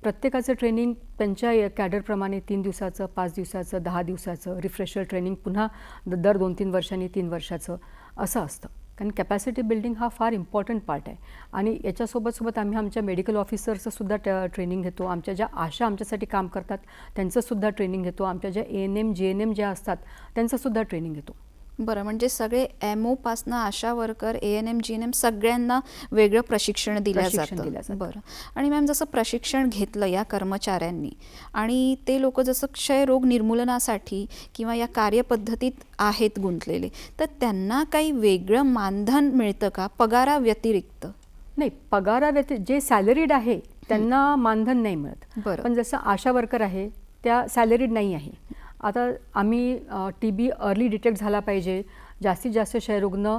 प्रत्येकाचं ट्रेनिंग त्यांच्या कॅडरप्रमाणे 3 दिवसाचं, 5 दिवसाचं, 10 दिवसाचं रिफ्रेशर ट्रेनिंग पुन्हा दर 2-3 वर्षांनी 3 वर्षाचं असं असतं. कारण कॅपॅसिटी बिल्डिंग हा फार इम्पॉर्टंट पार्ट आहे. आणि याच्यासोबत आम्ही आमच्या मेडिकल ऑफिसरचं सुद्धा ट्रेनिंग घेतो. आमच्या ज्या आशा आमच्यासाठी काम करतात त्यांचंसुद्धा ट्रेनिंग घेतो. आमच्या ज्या ANM GNM ज्या असतात त्यांचंसुद्धा ट्रेनिंग घेतो. बरं, म्हणजे सगळे MO पासनं आशा वर्कर, ANM GNM सगळ्यांना वेगळं प्रशिक्षण दिलं जातं. बरं. आणि मॅम, जसं प्रशिक्षण घेतलं या कर्मचाऱ्यांनी आणि ते लोक जसं क्षयरोग निर्मूलनासाठी किंवा या कार्यपद्धतीत आहेत गुंतलेले, तर त्यांना काही वेगळं मानधन मिळतं का पगाराव्यतिरिक्त? नाही, पगाराव्यतिरिक्त जे सॅलरीड आहे त्यांना मानधन नाही मिळत. बरं. पण जसं आशा वर्कर आहे त्या सॅलरीड नाही आहे. आता आम्ही TB अर्ली डिटेक्ट झाला पाहिजे, जास्तीत जास्त क्षयरुग्ण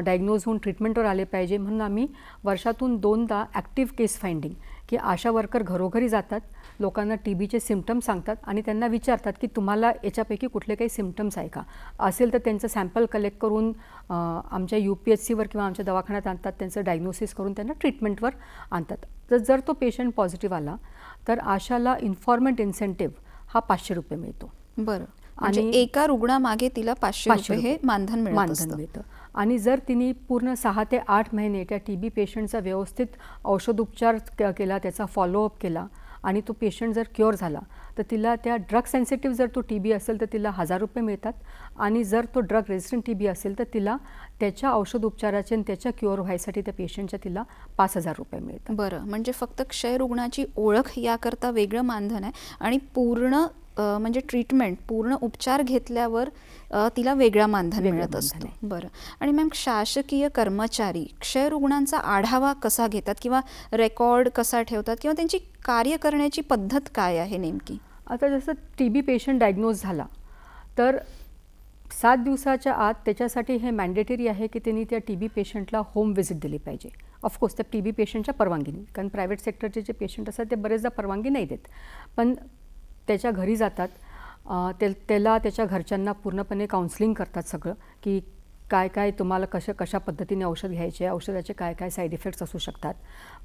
डायग्नोज होऊन ट्रीटमेंटवर आले पाहिजे म्हणून आम्ही वर्षातून 2दा ॲक्टिव्ह केस फाइंडिंग की आशा वर्कर घरोघरी जातात, लोकांना TBचे सिम्पटम्स सांगतात आणि त्यांना विचारतात की तुम्हाला याच्यापैकी कुठले काही सिम्पटम्स आहे का, असेल तर त्यांचं सॅम्पल कलेक्ट करून आमच्या UPHCवर किंवा आमच्या दवाखान्यात आणतात, त्यांचं डायग्नोसिस करून त्यांना ट्रीटमेंटवर आणतात. तर जर तो पेशंट पॉझिटिव्ह आला तर आशाला इन्फॉर्मंट इन्सेंटिव्ह हा 500 रुपये मिळतो. बरं. आणि एका रुग्णामागे तिला 500 रुपये हे मानधन मिळतं. आणि जर तिने पूर्ण 6 ते 8 महिने त्या TB पेशंटचा व्यवस्थित औषधोपचार केला, त्याचा फॉलोअप केला आणि तो पेशंट जर क्युअर झाला तर तिला त्या ड्रग सेन्सिटिव्ह जर तो TB असेल तर तिला 1000 रुपये मिळतात आणि जर तो ड्रग रेझिस्टंट TB असेल तर तिला त्याच्या औषधोपचाराचे आणि त्याच्या क्युअर व्हायसाठी त्या पेशंटच्या तिला 5000 रुपये मिळतात. बरं, म्हणजे फक्त क्षयरुग्णाची ओळख याकरता वेगळं मानधन आहे आणि पूर्ण म्हणजे ट्रीटमेंट, पूर्ण उपचार घेतल्यावर तिला वेगळा मानधन मिळत असतो. बरं. आणि मॅम, शासकीय कर्मचारी क्षयरुग्णांचा आढावा कसा घेतात किंवा रेकॉर्ड कसा ठेवतात किंवा त्यांची कार्य करण्याची पद्धत काय आहे नेमकी? आता जसं TB पेशंट डायग्नोज झाला तर 7 दिवसाच्या आत त्याच्यासाठी हे मॅन्डेटरी आहे की त्यांनी त्या TB पेशंटला होम व्हिजिट दिली पाहिजे. ऑफकोर्स त्या TB पेशंटच्या परवानगीने, कारण प्रायव्हेट सेक्टरचे जे पेशंट असतात ते बरेचदा परवानगी नाही देत, पण त्याच्या घरी जातात, त्याला त्याच्या घरच्यांना पूर्णपणे काउन्सिलिंग करतात सगळं की काय काय तुम्हाला कशा पद्धतीने औषध घ्यायचे, औषधाचे काय काय साईड इफेक्ट्स असू शकतात.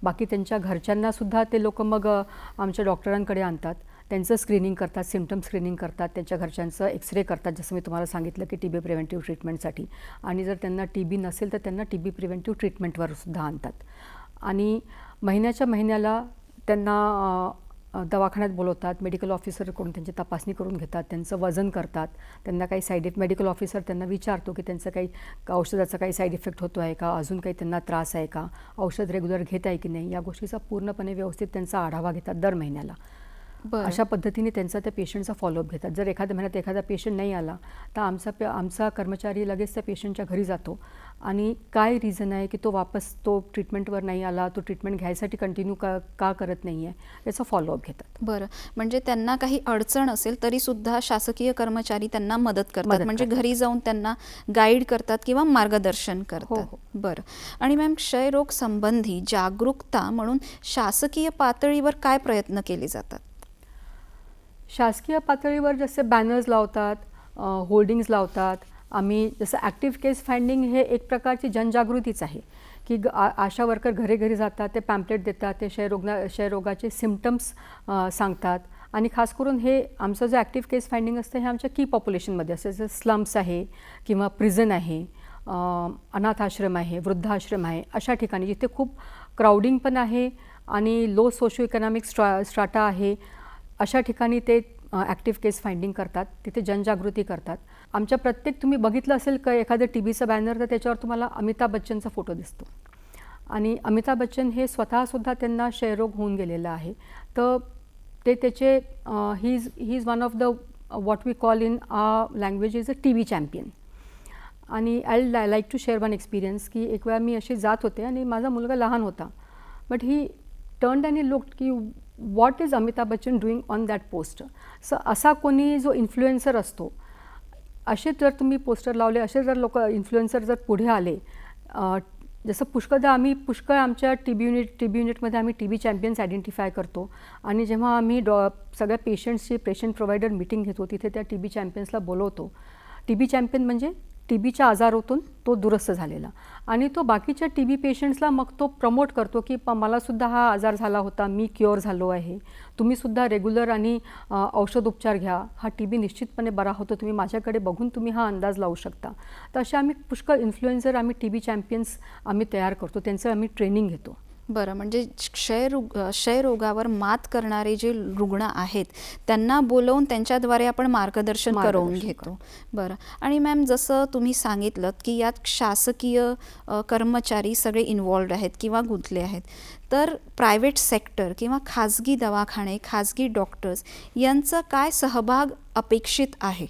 बाकी त्यांच्या घरच्यांनासुद्धा ते लोक मग आमच्या डॉक्टरांकडे आणतात. त्यांचं स्क्रीनिंग करतात, सिम्पटम स्क्रीनिंग करतात, त्यांच्या घरच्यांचं एक्सरे करतात, जसं मी तुम्हाला सांगितलं की TB प्रिव्हेंटिव्ह ट्रीटमेंटसाठी. आणि जर त्यांना TB नसेल तर त्यांना TB प्रिव्हेंटिव्ह ट्रीटमेंटवर सुद्धा आणतात. आणि महिन्याच्या महिन्याला त्यांना दवाखान्यात बोलवतात, मेडिकल ऑफिसरकडून त्यांची तपासणी करून घेतात, त्यांचं वजन करतात, त्यांना काही मेडिकल ऑफिसर त्यांना विचारतो की त्यांचं काही औषधाचा काही साईड इफेक्ट होतो आहे का, अजून काही त्यांना त्रास आहे का, औषध रेग्युलर घेत आहे की नाही, या गोष्टीचा पूर्णपणे व्यवस्थित त्यांचा आढावा घेतात दर महिन्याला. अशा पद्धतीने त्यांचा त्या पेशंटचा फॉलोअप घेतात. जर एखाद्या महिन्यात एखादा पेशंट नाही आला तर आमचा कर्मचारी लगेच त्या पेशंटच्या घरी जातो आणि काय रिझन आहे की तो ट्रीटमेंटवर नाही आला, तो ट्रीटमेंट घ्यायसाठी कंटिन्यू का करत नाही आहे, याचा फॉलोअप घेतात. बरं, म्हणजे त्यांना काही अडचण असेल तरीसुद्धा शासकीय कर्मचारी त्यांना मदत करतात, म्हणजे घरी जाऊन त्यांना गाईड करतात किंवा मार्गदर्शन करतात. बरं. आणि मॅम, क्षयरोग संबंधी जागरूकता म्हणून शासकीय पातळीवर काय प्रयत्न केले जातात? शासकीय पातळीवर जसे बॅनर्स लावतात, होर्डिंग्स लावतात. आम्ही जसं ॲक्टिव्ह केस फाइंडिंग हे एक प्रकारची जनजागृतीच आहे की आशा वर्कर घरी जातात, ते पॅम्पलेट देतात, ते क्षयरोगाचे सिम्पटम्स सांगतात. आणि खास करून हे आमचं जे ॲक्टिव्ह केस फाइंडिंग असतं हे आमच्या की पॉप्युलेशनमध्ये असतं, जसं स्लम्स आहे किंवा प्रिझन आहे, अनाथ आश्रम आहे, वृद्धाश्रम आहे, अशा ठिकाणी जिथे खूप क्राउडिंग पण आहे आणि लो सोशो इकॉनॉमिक स्ट्राटा आहे, अशा ठिकाणी ते ॲक्टिव्ह केस फाइंडिंग करतात, तिथे जनजागृती करतात. आमच्या तुम्ही बघितलं असेल का एखादं TBचं बॅनर, तर त्याच्यावर तुम्हाला अमिताभ बच्चनचा फोटो दिसतो. आणि अमिताभ बच्चन हे स्वतःसुद्धा त्यांना क्षयरोग होऊन गेलेला आहे. तर ते त्याचे he is one of the what we call in language is a TB champion. आणि I like to share one experience की एक वेळा मी अशी जात होते आणि माझा मुलगा लहान होता, but he turned and he looked की what is Amitabh Bachchan doing on that poster. So असा कोणी जो इन्फ्लुएन्सर असतो, असे जर तुम्ही पोस्टर लावले, असे जर इन्फ्लुएन्सर जर पुढे आले, जसं पुष्कळ आमच्या TB युनिटमध्ये आम्ही TB चॅम्पियन्स आयडेंटिफाय करतो. आणि जेव्हा आम्ही सगळ्या पेशंट्सची पेशंट प्रोव्हायडर मीटिंग घेतो, तिथे त्या TB चॅम्पियन्सला बोलवतो. TB चॅम्पियन म्हणजे TBच्या आजारातून तो दुरुस्त झालेला, आणि तो बाकीच्या TB पेशंट्सला मग तो प्रमोट करतो की मलासुद्धा हा आजार झाला होता, मी क्युअर झालो आहे, तुम्हीसुद्धा रेग्युलर आणि औषध उपचार घ्या, हा TB निश्चितपणे बरा होतो, तुम्ही माझ्याकडे बघून तुम्ही हा अंदाज लावू शकता. तर असे आम्ही पुष्कळ इन्फ्लुएन्सर, आम्ही TB चॅम्पियन्स आम्ही तयार करतो, त्यांचं आम्ही ट्रेनिंग घेतो. बरं, म्हणजे क्षयरोगावर मात करणारे जे रुग्ण आहेत त्यांना बोलवून त्यांच्याद्वारे आपण मार्गदर्शन करून घेतो. बरं. आणि मॅम, जसं तुम्ही सांगितलं की यात शासकीय कर्मचारी सगळे इन्वॉल्व्ड आहेत किंवा गुंतले आहेत, तर प्रायव्हेट सेक्टर किंवा खाजगी दवाखाने, खाजगी डॉक्टर्स यांचा काय सहभाग अपेक्षित आहे?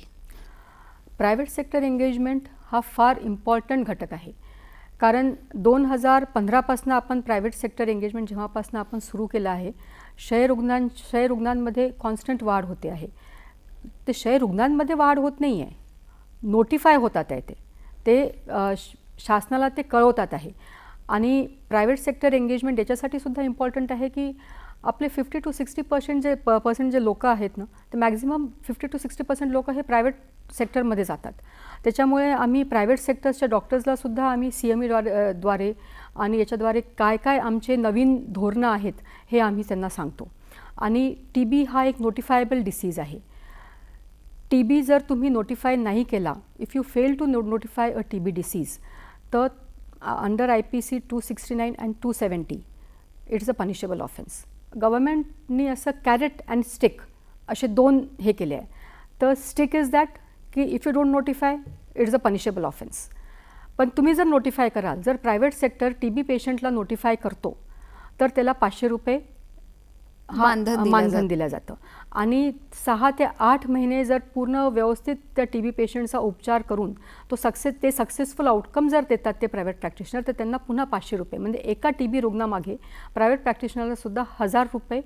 प्रायव्हेट सेक्टर एंगेजमेंट हा फार इम्पॉर्टंट घटक आहे. कारण 2015पासून आपण प्रायव्हेट सेक्टर एंगेजमेंट जेव्हापासून आपण सुरू केलं आहे, क्षयरुग्णांमध्ये कॉन्स्टंट वाढ होते आहे. ते क्षयरुग्णांमध्ये वाढ होत नाही आहे, नोटिफाय होतात आहे, ते शासनाला ते कळवतात आहे. आणि प्रायव्हेट सेक्टर एंगेजमेंट याच्यासाठी सुद्धा इम्पॉर्टंट आहे की आपले 50 to 60% जे लोक आहेत ना, ते मॅक्झिमम 50 to 60% लोक हे प्रायव्हेट सेक्टरमध्ये जातात. त्याच्यामुळे आम्ही प्रायव्हेट सेक्टर्सच्या डॉक्टर्सला सुद्धा आम्ही CME द्वारे आणि याच्याद्वारे काय आमचे नवीन धोरणं आहेत हे आम्ही त्यांना सांगतो. आणि TB हा एक नोटिफायबल डिसीज आहे. TB जर तुम्ही नोटिफाय नाही केला, if you fail to notify a TB disease, तर under IPC 269 and 270 it's a punishable offence. गव्हर्मेंटनी असं कॅरेट अँड स्टिक असे 2 हे केले आहे. तर स्टिक इज दॅट की if you don't notify it's a punishable offence. पण तुम्ही जर नोटिफाय कराल, जर प्रायव्हेट सेक्टर TB पेशंटला नोटिफाय करतो, तर त्याला ₹500 मानधन दिलं जातं. आणि 6 ते 8 महिने जर पूर्ण व्यवस्थित त्या TB पेशंटचा उपचार करून ते सक्सेसफुल आउटकम जर देतात ते प्रायव्हेट प्रॅक्टिशनर, तर त्यांना पुन्हा ₹500, म्हणजे एका TB रुग्णामागे प्रायव्हेट प्रॅक्टिशनरला सुद्धा ₹1000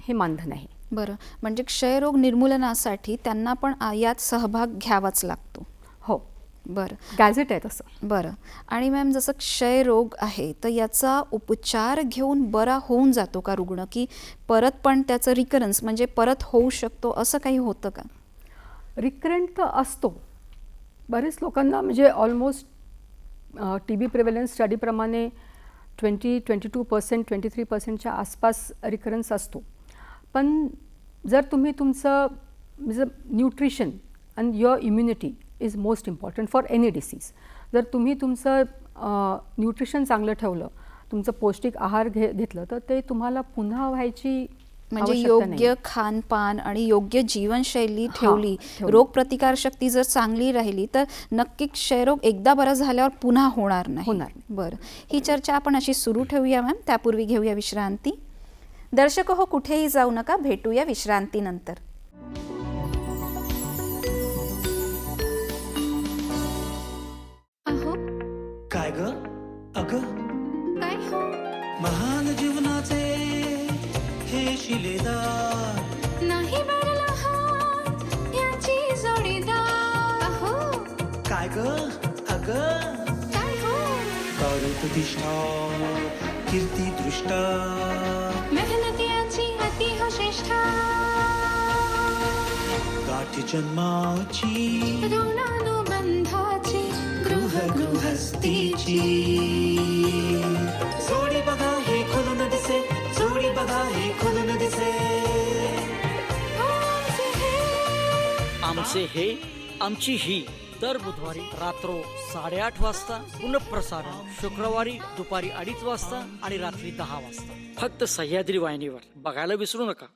हे मानधन आहे. बरं, म्हणजे क्षयरोग निर्मूलनासाठी त्यांना पण यात सहभाग घ्यावाच लागतो? हो. बरं, गॅझेट आहे तसं. बरं. आणि मॅम, जसं क्षयरोग आहे तर याचा उपचार घेऊन बरा होऊन जातो का रुग्ण, की परत पण त्याचं रिकरन्स म्हणजे परत होऊ शकतो, असं काही होतं का? रिकरंट तर असतो. बरेच लोकांना म्हणजे ऑलमोस्ट TB प्रिव्हेलन्स स्टडीप्रमाणे 22%, 23%च्या आसपास रिकरन्स असतो. पण जर तुम्ही तुमचं म्हणजे nutrition and your immunity is most important for any disease. जर तुम्ही तुमचं न्यूट्रिशन चांगलं ठेवलं, तुमचं पौष्टिक आहार घेतलं, तर ते तुम्हाला पुन्हा व्हायची म्हणजे आवश्यकता नाही. योग्य खानपान आणि योग्य जीवनशैली हां, ठेवली, ठेवली. रोगप्रतिकारशक्ती जर चांगली राहिली तर नक्कीच क्षयरोग एकदा बरा झाल्यावर पुन्हा होणार नाही. होणार नाही. बरं, ही चर्चा आपण अशी सुरू ठेवूया मॅम. त्यापूर्वी घेऊया विश्रांती. दर्शक हो, कुठेही जाऊ नका, भेटूया विश्रांतीनंतर. अहो काय ग अग काय हो, महान जीवनाचे हे शिलेदार नाही बरला हात याची जोडीदार. अहो काय ग अग काय हो, कार्य प्रतिष्ठा कीर्ती दृष्टा मेहनती याची अति हो श्रेष्ठा. गाठी जन्माची ऋणानुबंधाची गृहस्थीची जोडी बघा हे खुलून दिसे, जोडी बघा हे खुलून दिसे. आमचे हे आमची ही दर बुधवारी रात्र 8:30 वाजता, पुनःप्रसारण शुक्रवारी दुपारी 2:30 वाजता आणि रात्री 10 वाजता, फक्त सह्याद्री वाहिनीवर. बघायला विसरू नका.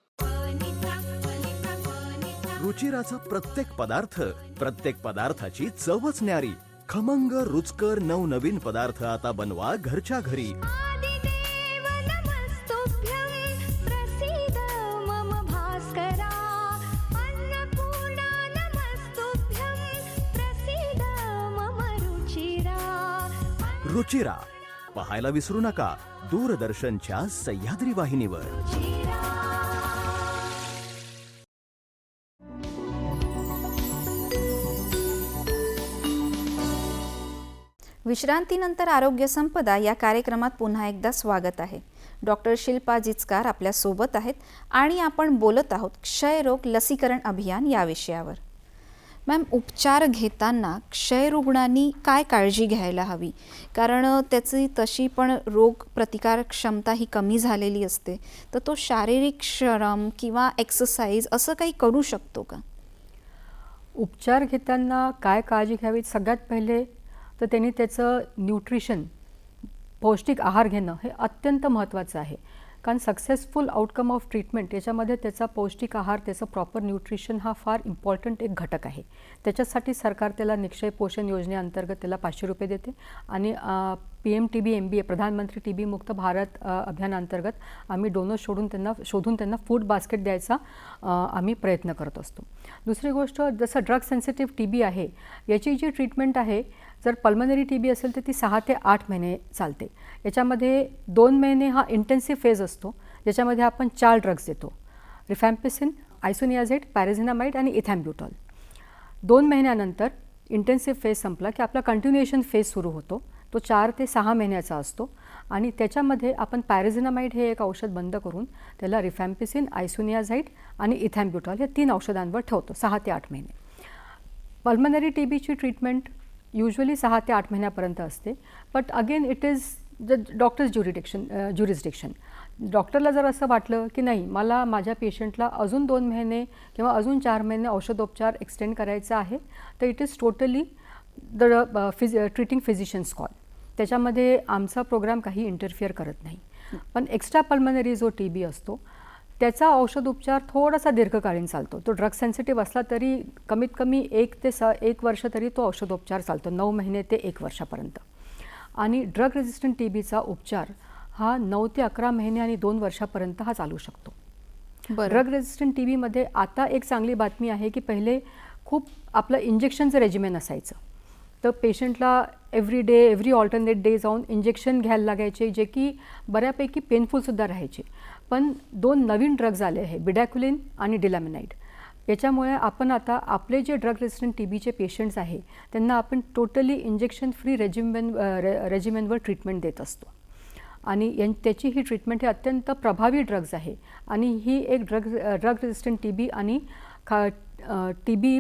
रुचिराचा प्रत्येक पदार्थ, प्रत्येक पदार्थाची चवच न्यारी. खमंग रुचकर नवनवीन पदार्थ आता बनवा घरच्या घरी. रुचिरा पाहायला विसरू नका, दूरदर्शनच्या सह्याद्री वाहिनीवर. विश्रांतीनंतर आरोग्य संपदा या कार्यक्रमात पुन्हा एकदा स्वागत आहे. डॉक्टर शिल्पा जिचकार आपल्या सोबत आहेत आणि आपण बोलत आहोत क्षयरोग लसीकरण अभियान या विषयावर. मॅम, उपचार घेताना क्षयरुग्णांनी काय काळजी घ्यायला हवी? कारण त्याची तशी पण रोग प्रतिकार क्षमता ही कमी झालेली असते, तर तो शारीरिक श्रम किंवा एक्सरसाइज असं काही करू शकतो का? उपचार घेताना काय काळजी घ्यावी? सगळ्यात पहिले तर त्यांनी त्याचं न्यूट्रिशन, पौष्टिक आहार घेणं हे अत्यंत महत्त्वाचं आहे. कारण सक्सेसफुल आउटकम ऑफ ट्रीटमेंट याच्यामध्ये त्याचा पौष्टिक आहार, त्याचं प्रॉपर न्यूट्रिशन हा फार इम्पॉर्टंट एक घटक आहे. त्याच्यासाठी सरकार त्याला निक्षय पोषण योजनेअंतर्गत त्याला 500 रुपये देते आणि PMTB MBA प्रधानमंत्री TB मुक्त भारत अभियानाअंतर्गत आम्ही डोनर शोधून त्यांना फूड बास्केट द्यायचा आम्ही प्रयत्न करत असतो. दुसरी गोष्ट, जसं ड्रग सेन्सिटिव्ह TB आहे, याची जी ट्रीटमेंट आहे, जर पल्मनरी TB असेल तर ती 6 ते 8 महिने चालते. याच्यामध्ये 2 महिने हा इंटेन्सिव्ह फेज असतो, ज्याच्यामध्ये आपण 4 ड्रग्स देतो: रिफॅम्पिसिन, आयसोनियाझेट, पॅराझिनामाइड आणि इथॅम्ब्युटॉल. 2 महिन्यानंतर इंटेन्सिव्ह फेज संपला की आपला कंटिन्युएशन फेज सुरू होतो. तो 4 ते 6 महिन्याचा असतो आणि त्याच्यामध्ये आपण पॅराझिनामाइड हे एक औषध बंद करून त्याला रिफॅम्पिसिन, आयसोनियाझाइड आणि इथॅम्ब्युटॉल या 3 औषधांवर ठेवतो 6 ते 8 महिने. पल्मनरी TBची ट्रीटमेंट युजली 6 ते 8 महिन्यापर्यंत असते. But again it is the doctors jurisdiction. डॉक्टरला जर असं वाटलं की नाही, मला माझ्या पेशंटला अजून 2 महिने किंवा अजून 4 महिने औषधोपचार एक्सटेंड करायचा आहे, तर it is totally the treating physicians call. त्याच्यामध्ये आमचा प्रोग्राम काही इंटरफिअर करत नाही. पण एक्स्ट्रा पल्मनरी जो TB असतो त्याचा औषधोपचार थोडासा दीर्घकालीन चालतो. तो ड्रग सेन्सिटिव्ह असला तरी कमीत कमी 1 वर्ष तरी तो औषधोपचार चालतो, 9 महिने ते 1 वर्षापर्यंत. आणि ड्रग रेझिस्टंट TBचा उपचार हा 9 ते 11 महिने आणि 2 वर्षापर्यंत हा चालू शकतो. ड्रग रेझिस्टंट TBमध्ये आता एक चांगली बातमी आहे की पहिले खूप आपलं इंजेक्शनचं रेजिमेन असायचं, तर पेशंटला एव्हरी ऑल्टरनेट डे जाऊन इंजेक्शन घ्यायला लागायचे, जे की बऱ्यापैकी पेनफुलसुद्धा राहायचे. पण 2 नवीन ड्रग्ज आले आहे, बिडॅक्युलिन आणि डिलॅमिनाइड. याच्यामुळे आपण आता आपले जे ड्रग रेझिस्टंट TBचे पेशंट्स आहे त्यांना आपण टोटली इंजेक्शन फ्री रेजिमेनवर ट्रीटमेंट देत असतो. आणि त्याची ही ट्रीटमेंट ही अत्यंत प्रभावी ड्रग्ज आहे. आणि ही एक ड्रग रेझिस्टंट TB आणि TB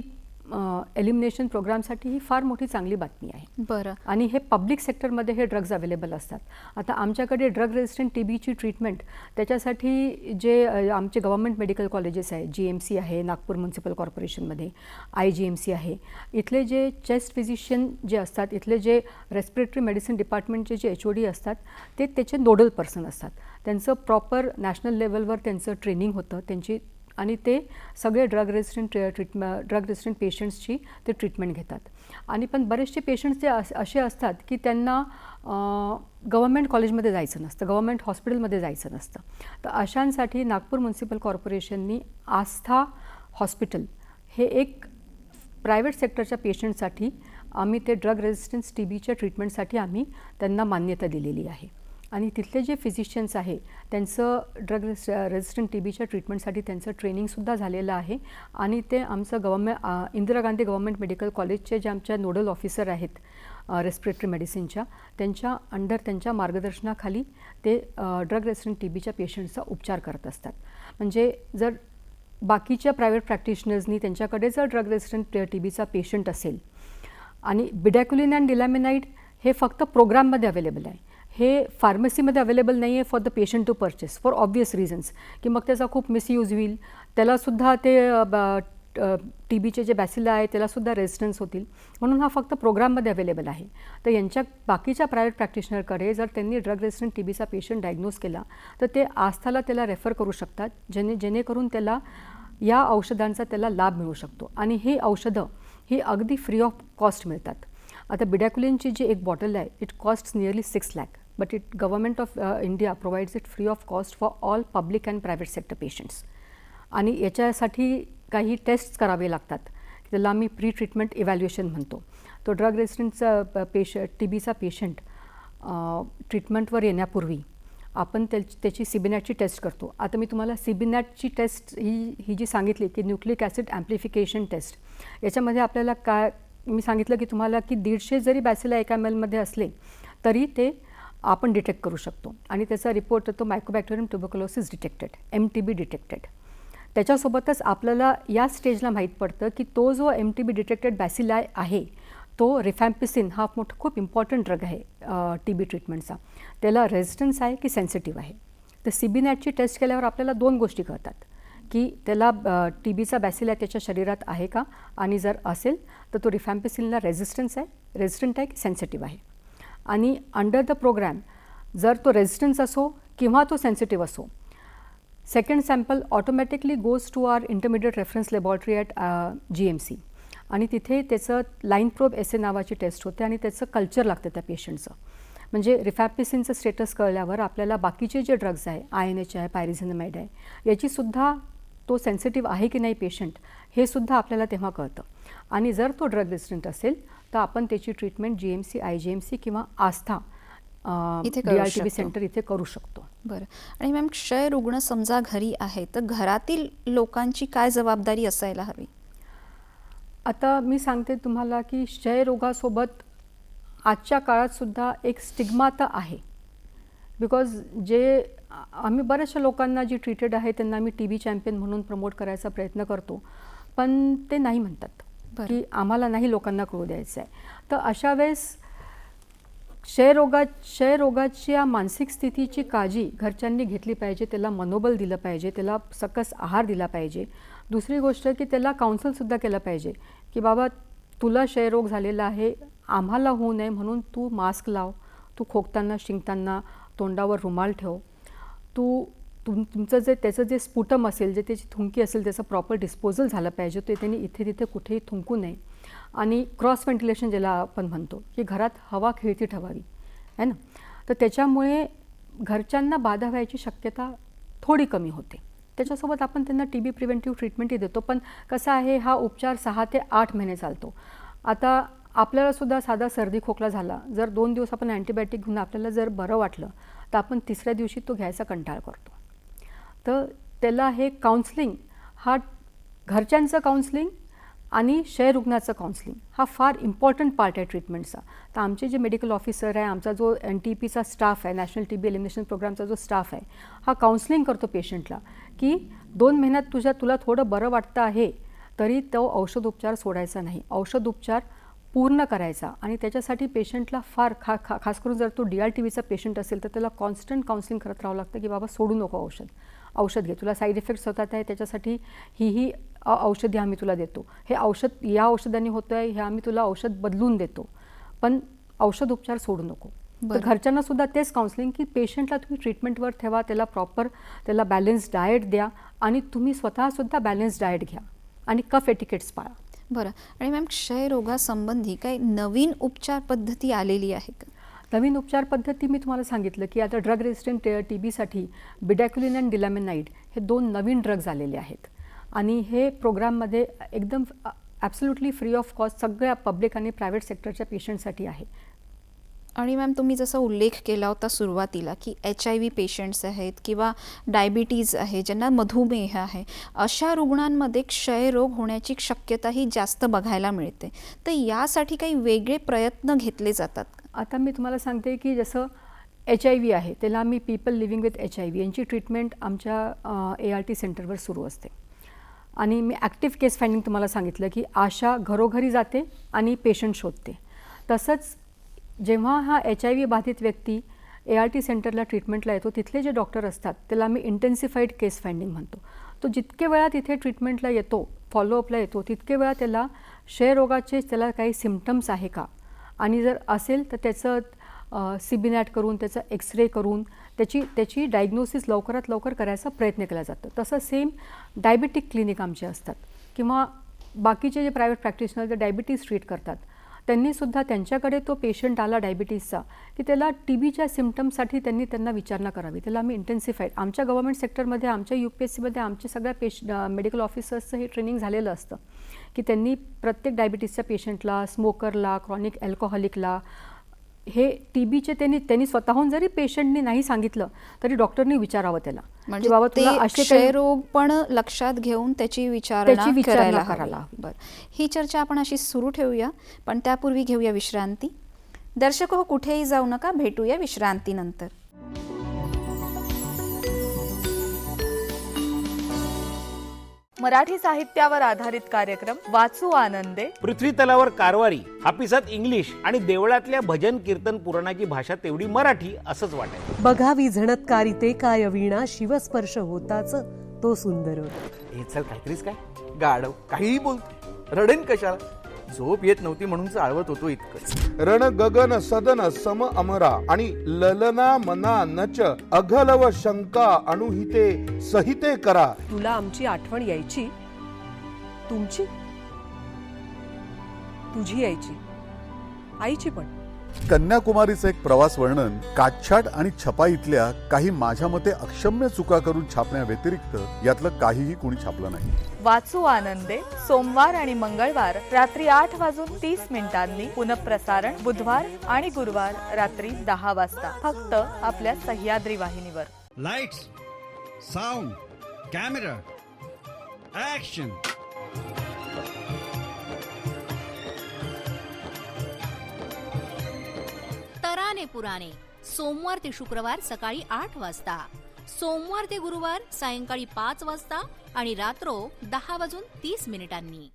एलिमिनेशन प्रोग्रामसाठी ही फार मोठी चांगली बातमी आहे. बरं. आणि हे पब्लिक सेक्टरमध्ये हे ड्रग्ज अवेलेबल असतात. आता आमच्याकडे ड्रग रेजिस्टंट TBची ट्रीटमेंट त्याच्यासाठी जे आमचे गव्हर्मेंट मेडिकल कॉलेजेस आहे, GMC आहे नागपूर म्युन्सिपल कॉर्पोरेशनमध्ये, IGMC आहे, इथले जे चेस्ट फिजिशियन जे असतात, इथले जे रेस्पिरेटरी मेडिसिन डिपार्टमेंटचे जे HOD असतात ते त्याचे नोडल पर्सन असतात. त्यांचं प्रॉपर नॅशनल लेवलवर त्यांचं ट्रेनिंग होतं त्यांची, आणि ते सगळे ड्रग रेजिस्टंट पेशंट्सची ते ट्रीटमेंट घेतात. आणि पण बरेचसे पेशंट्स ते असे असतात की त्यांना गव्हर्मेंट कॉलेजमध्ये जायचं नसतं, गव्हर्मेंट हॉस्पिटलमध्ये जायचं नसतं. तर अशांसाठी नागपूर म्युन्सिपल कॉर्पोरेशननी आस्था हॉस्पिटल हे एक प्रायव्हेट सेक्टरच्या पेशंटसाठी आम्ही ते ड्रग रेजिस्टन्स TBच्या ट्रीटमेंटसाठी आम्ही त्यांना मान्यता दिलेली आहे. आणि तिथले जे फिजिशियन्स आहे त्यांचं ड्रग रेजिस्टंट TBच्या ट्रीटमेंटसाठी त्यांचं ट्रेनिंगसुद्धा झालेलं आहे. आणि ते आमचं इंदिरा गांधी गव्हर्मेंट मेडिकल कॉलेजचे जे आमच्या नोडल ऑफिसर आहेत रेस्पिरेटरी मेडिसिनच्या, त्यांच्या अंडर त्यांच्या मार्गदर्शनाखाली ते ड्रग रेजिस्टंट TBच्या पेशंट्सचा उपचार करत असतात. म्हणजे जर बाकीच्या प्रायव्हेट प्रॅक्टिशनर्सनी त्यांच्याकडे जर ड्रग रेजिस्टंट TBचा पेशंट असेल, आणि बिडॅक्युलिन अँड डिलॅमिनाइड हे फक्त प्रोग्राममध्ये अवेलेबल आहे, हे फार्मसीमध्ये अवेलेबल नाही आहे for the patient to purchase for obvious reasons, की मग त्याचा खूप मिसयूज होईल, त्यालासुद्धा ते TBचे जे बॅसिला आहे त्यालासुद्धा रेजिस्टन्स होतील, म्हणून हा फक्त प्रोग्राममध्ये अवेलेबल आहे. तर यांच्या बाकीच्या प्रायव्हेट प्रॅक्टिशनरकडे जर त्यांनी ड्रग रेजिस्टंट TBचा पेशंट डायग्नोज केला तर ते आस्थाला त्याला रेफर करू शकतात, जेणेकरून त्याला या औषधांचा त्याला लाभ मिळू शकतो. आणि ही औषधं ही अगदी फ्री ऑफ कॉस्ट मिळतात. आता बिडॅक्युलिनची जी एक बॉटल आहे it costs nearly 6 lakh, but government of India provides it free of cost for all public and private sector patients. आणि याच्यासाठी काही टेस्ट्स करावे लागतात, त्याला आम्ही प्री ट्रीटमेंट इव्हॅल्युएशन म्हणतो. तो ड्रग रेजिस्टंटचा TBचा पेशंट ट्रीटमेंटवर येण्यापूर्वी आपण त्याची CBNATची टेस्ट करतो. आता मी तुम्हाला CBNATची टेस्ट ही जी सांगितली की न्यूक्लिक ॲसिड ॲम्प्लिफिकेशन टेस्ट, याच्यामध्ये आपल्याला काय मी सांगितलं की तुम्हाला की 150 जरी बॅसिला एका ml असले तरी ते आपण डिटेक्ट करू शकतो. आणि त्याचा रिपोर्ट येतो Mycobacterium tuberculosis detected, MTB detected. त्याच्यासोबतच आपल्याला या स्टेजला माहीत पडतं की तो जो MTB डिटेक्टेड बॅसिला आहे तो रिफॅम्पिसिन हा खूप इम्पॉर्टंट ड्रग आहे TB ट्रीटमेंटचा, त्याला रेजिस्टन्स आहे की सेन्सिटिव्ह आहे. तर CBNATची टेस्ट केल्यावर आपल्याला 2 गोष्टी कळतात की त्याला TBचा बॅसिला त्याच्या शरीरात आहे का, आणि जर असेल तर तो रिफॅम्पिसिनला रेजिस्टंट आहे की सेन्सिटिव्ह आहे. आणि अंडर द प्रोग्राम जर तो रेजिस्टन्स असो किंवा तो सेन्सिटिव्ह असो, second sample automatically goes to our intermediate reference laboratory at GMC. आणि तिथे त्याचं लाईन प्रोब SA नावाची टेस्ट होते आणि त्याचं कल्चर लागतं त्या पेशंटचं. म्हणजे रिफॅम्पिसिनचं स्टेटस कळल्यावर आपल्याला बाकीचे जे ड्रग्ज आहे, INH आहे, पायरिझिनामाइड आहे, याचीसुद्धा तो सेन्सिटिव्ह आहे की नाही पेशंट हे सुद्धा आपल्याला तेव्हा कळतं. आणि जर तो ड्रग रेजिस्टंट असेल तर आपण त्याची ट्रीटमेंट GMC, IGMC किंवा आस्था DRTB सेंटर इथे करू शकतो. बरं. आणि मॅम, क्षय रुग्ण समजा घरी आहे तर घरातील लोकांची काय जबाबदारी असायला हवी? आता मी सांगते तुम्हाला की क्षयरोगासोबत आजच्या काळातसुद्धा एक स्टिग्मा तर आहे. बिकॉज आम्ही बऱ्याचशा लोकांना जी ट्रीटेड आहे त्यांना आम्ही TB चॅम्पियन म्हणून प्रमोट करायचा प्रयत्न करतो, पण ते नाही म्हणतात की आम्हाला नाही लोकांना कळू द्यायचं आहे. तर अशा वेळेस क्षयरोगाच्या मानसिक स्थितीची काळजी घरच्यांनी घेतली पाहिजे, त्याला मनोबल दिलं पाहिजे, त्याला सकस आहार दिला पाहिजे. दुसरी गोष्ट की त्याला काउन्सलसुद्धा केलं पाहिजे की बाबा तुला क्षयरोग झालेला आहे, आम्हाला होऊ नये म्हणून तू मास्क लाव, तू खोकताना शिंकताना तोंडावर रुमाल ठेव, तुमचं त्याचं जे स्पुटम असेल, जे त्याची थुंकी असेल त्याचं प्रॉपर डिस्पोजल झालं पाहिजे, ते त्यांनी इथे तिथे कुठेही थुंकू नये. आणि क्रॉस व्हेंटिलेशन ज्याला आपण म्हणतो की घरात हवा खेळती ठेवावी आहे ना, तर त्याच्यामुळे घरच्यांना बाधा व्हायची शक्यता थोडी कमी होते. त्याच्यासोबत आपण त्यांना TB प्रिव्हेंटिव्ह ट्रीटमेंटही देतो, पण कसं आहे हा उपचार 6 ते 8 महिने चालतो. आता आपल्यालासुद्धा साधा सर्दी खोकला झाला, जर 2 दिवस आपण अँटीबायोटिक घेऊन आपल्याला जर बरं वाटलं तर आपण 3ऱ्या दिवशी तो घ्यायचा कंटाळ करतो. तर त्याला हे काउन्सलिंग, हा घरच्यांचं काउन्सलिंग आणि क्षयरुग्णाचं काउन्सलिंग हा फार इम्पॉर्टंट पार्ट आहे ट्रीटमेंटचा. तर आमचे जे मेडिकल ऑफिसर आहे, आमचा जो NTPचा स्टाफ आहे, नॅशनल TB एलिमिनेशन प्रोग्रामचा जो स्टाफ आहे, हा काउन्सलिंग करतो पेशंटला की 2 महिन्यात तुला थोडं बरं वाटतं आहे तरी तो औषधोपचार सोडायचा नाही. औषधोपचार पूर्ण करायचा आणि त्याच्यासाठी पेशंटला फार खास करून जर तो DRTVचा पेशंट असेल तर त्याला कॉन्स्टंट काउन्सिलिंग करत राहावं लागतं की बाबा सोडू नको औषध घे, तुला साईड इफेक्ट्स होतात आहे, त्याच्यासाठी ही औषधी आम्ही तुला देतो, हे औषध या औषधाने होतं आहे, हे आम्ही तुला औषध बदलून देतो, पण औषधोपचार सोडू नको. तर घरच्यांना सुद्धा तेच काउन्सिलिंग की पेशंटला तुम्ही ट्रीटमेंटवर ठेवा, त्याला बॅलन्स डाएट द्या आणि तुम्ही स्वतःसुद्धा बॅलन्स डाएट घ्या आणि कफ एटिकेट्स पाळा. बरं. आणि मॅम, क्षयरोगासंबंधी काही नवीन उपचार पद्धती आलेली आहे का? नवीन उपचार पद्धती मी तुम्हाला सांगितलं की आता ड्रग रेसिस्टंट TBसाठी बिडॅक्युलिन आणि डिलॅमिनाइड हे 2 नवीन ड्रग्ज आलेले आहेत आणि हे प्रोग्राममध्ये एकदम ॲब्सोल्युटली फ्री ऑफ कॉस्ट सगळ्या पब्लिक आणि प्रायव्हेट सेक्टरच्या पेशंटसाठी आहे. आणि मॅम, तुम्ही जसा उल्लेख केला होता सुरुवातीला की HIV पेशंट्स आहेत किंवा डायबिटीज आहे, ज्यांना मधुमेह आहे, अशा रुग्णांमध्ये क्षयरोग होण्याची शक्यताही जास्त बघायला मिळते. तर यासाठी काही वेगळे प्रयत्न घेतले जातात? आता मी तुम्हाला सांगते की जसं HIV आहे त्याला आम्ही पीपल लिव्हिंग विथ HIV यांची ट्रीटमेंट आमच्या ART सेंटरवर सुरू असते आणि मी ॲक्टिव्ह केस फाइंडिंग तुम्हाला सांगितलं की आशा घरोघरी जाते आणि पेशंट शोधते. तसंच जेव्हा हा HIV बाधित व्यक्ती ART सेंटरला ट्रीटमेंटला येतो तिथले जे डॉक्टर असतात त्याला आम्ही इंटेन्सिफाईड केस फाइंडिंग म्हणतो. तो जितके वेळा तिथे ट्रीटमेंटला येतो, फॉलोअपला येतो, तितके वेळा त्याला क्षयरोगाचे त्याला काही सिम्पटम्स आहे का आणि जर असेल तर त्याचं CBNAT करून त्याचा एक्सरे करून त्याची डायग्नोसिस लवकरात लवकर करायचा प्रयत्न केला जातो. तसं सेम डायबिटिक क्लिनिक आमचे असतात किंवा बाकीचे जे प्रायव्हेट प्रॅक्टिशनर जे डायबिटीज ट्रीट करतात त्यांनीसुद्धा त्यांच्याकडे तो पेशंट आला डायबिटीजचा की त्याला TBच्या सिम्पटम्ससाठी त्यांना विचारणा करावी. त्याला आम्ही इंटेन्सिफाईड आमच्या गव्हर्नमेंट सेक्टरमध्ये आमच्या UPSCमध्ये आमच्या सगळ्या मेडिकल ऑफिसर्सचं हे ट्रेनिंग झालेलं असतं की त्यांनी प्रत्येक डायबिटीजच्या पेशंटला, स्मोकरला, क्रॉनिक अल्कोहॉलिकला हे TBचे त्यांनी स्वतःहून जरी पेशंटनी नाही सांगितलं तरी डॉक्टरनी विचारावं त्याला म्हणजे बाबा तुला असे क्षयरोग पण लक्षात घेऊन त्याची विचारणा करायला. बरं, ही चर्चा आपण अशी सुरू ठेवूया, पण त्यापूर्वी घेऊया विश्रांती. दर्शक हो, कुठेही जाऊ नका, भेटूया विश्रांतीनंतर. मराठी साहित्यावर आधारित कार्यक्रम वाचू आनंदे. पृथ्वी तलावर कारवारी, हापिसात इंग्लिश आणि देवळातल्या भजन कीर्तन पुराणाची भाषा तेवढी मराठी असंच वाटायचं. बघावी झणत्कारिते काय वीणा, शिवस्पर्श होताच तो सुंदर. हे चल काहीतरीच काय गाडव काहीही बोल, रडेन कशाला, झोप येत नव्हती म्हणून चाळवत होतो इतकंच. रण गगन सदन सम अमरा आणि ललना मना नच अघलव शंका अणुहिते सहिते करा. तुला आमची आठवण यायची, तुमची तुझी यायची, आईची पण. कन्याकुमारीचं एक प्रवास वर्णन काटछाट आणि छपाईतल्या काही माझ्या मते अक्षम्य चुका करून छापण्या व्यतिरिक्त यातलं काहीही कुणी छापलं नाही. वाचू आनंदे सोमवार आणि मंगळवार रात्री 8:30 पुनःप्रसारण बुधवार आणि गुरुवार रात्री 10 वाजता फक्त आपल्या सह्याद्री वाहिनीवर. Lights, sound, camera, action. तराने पुराणे सोमवार ते शुक्रवार सकाळी 8 वाजता, सोमवार ते गुरुवार सायंकाळी 5 वाजता आणि रात्र 10:30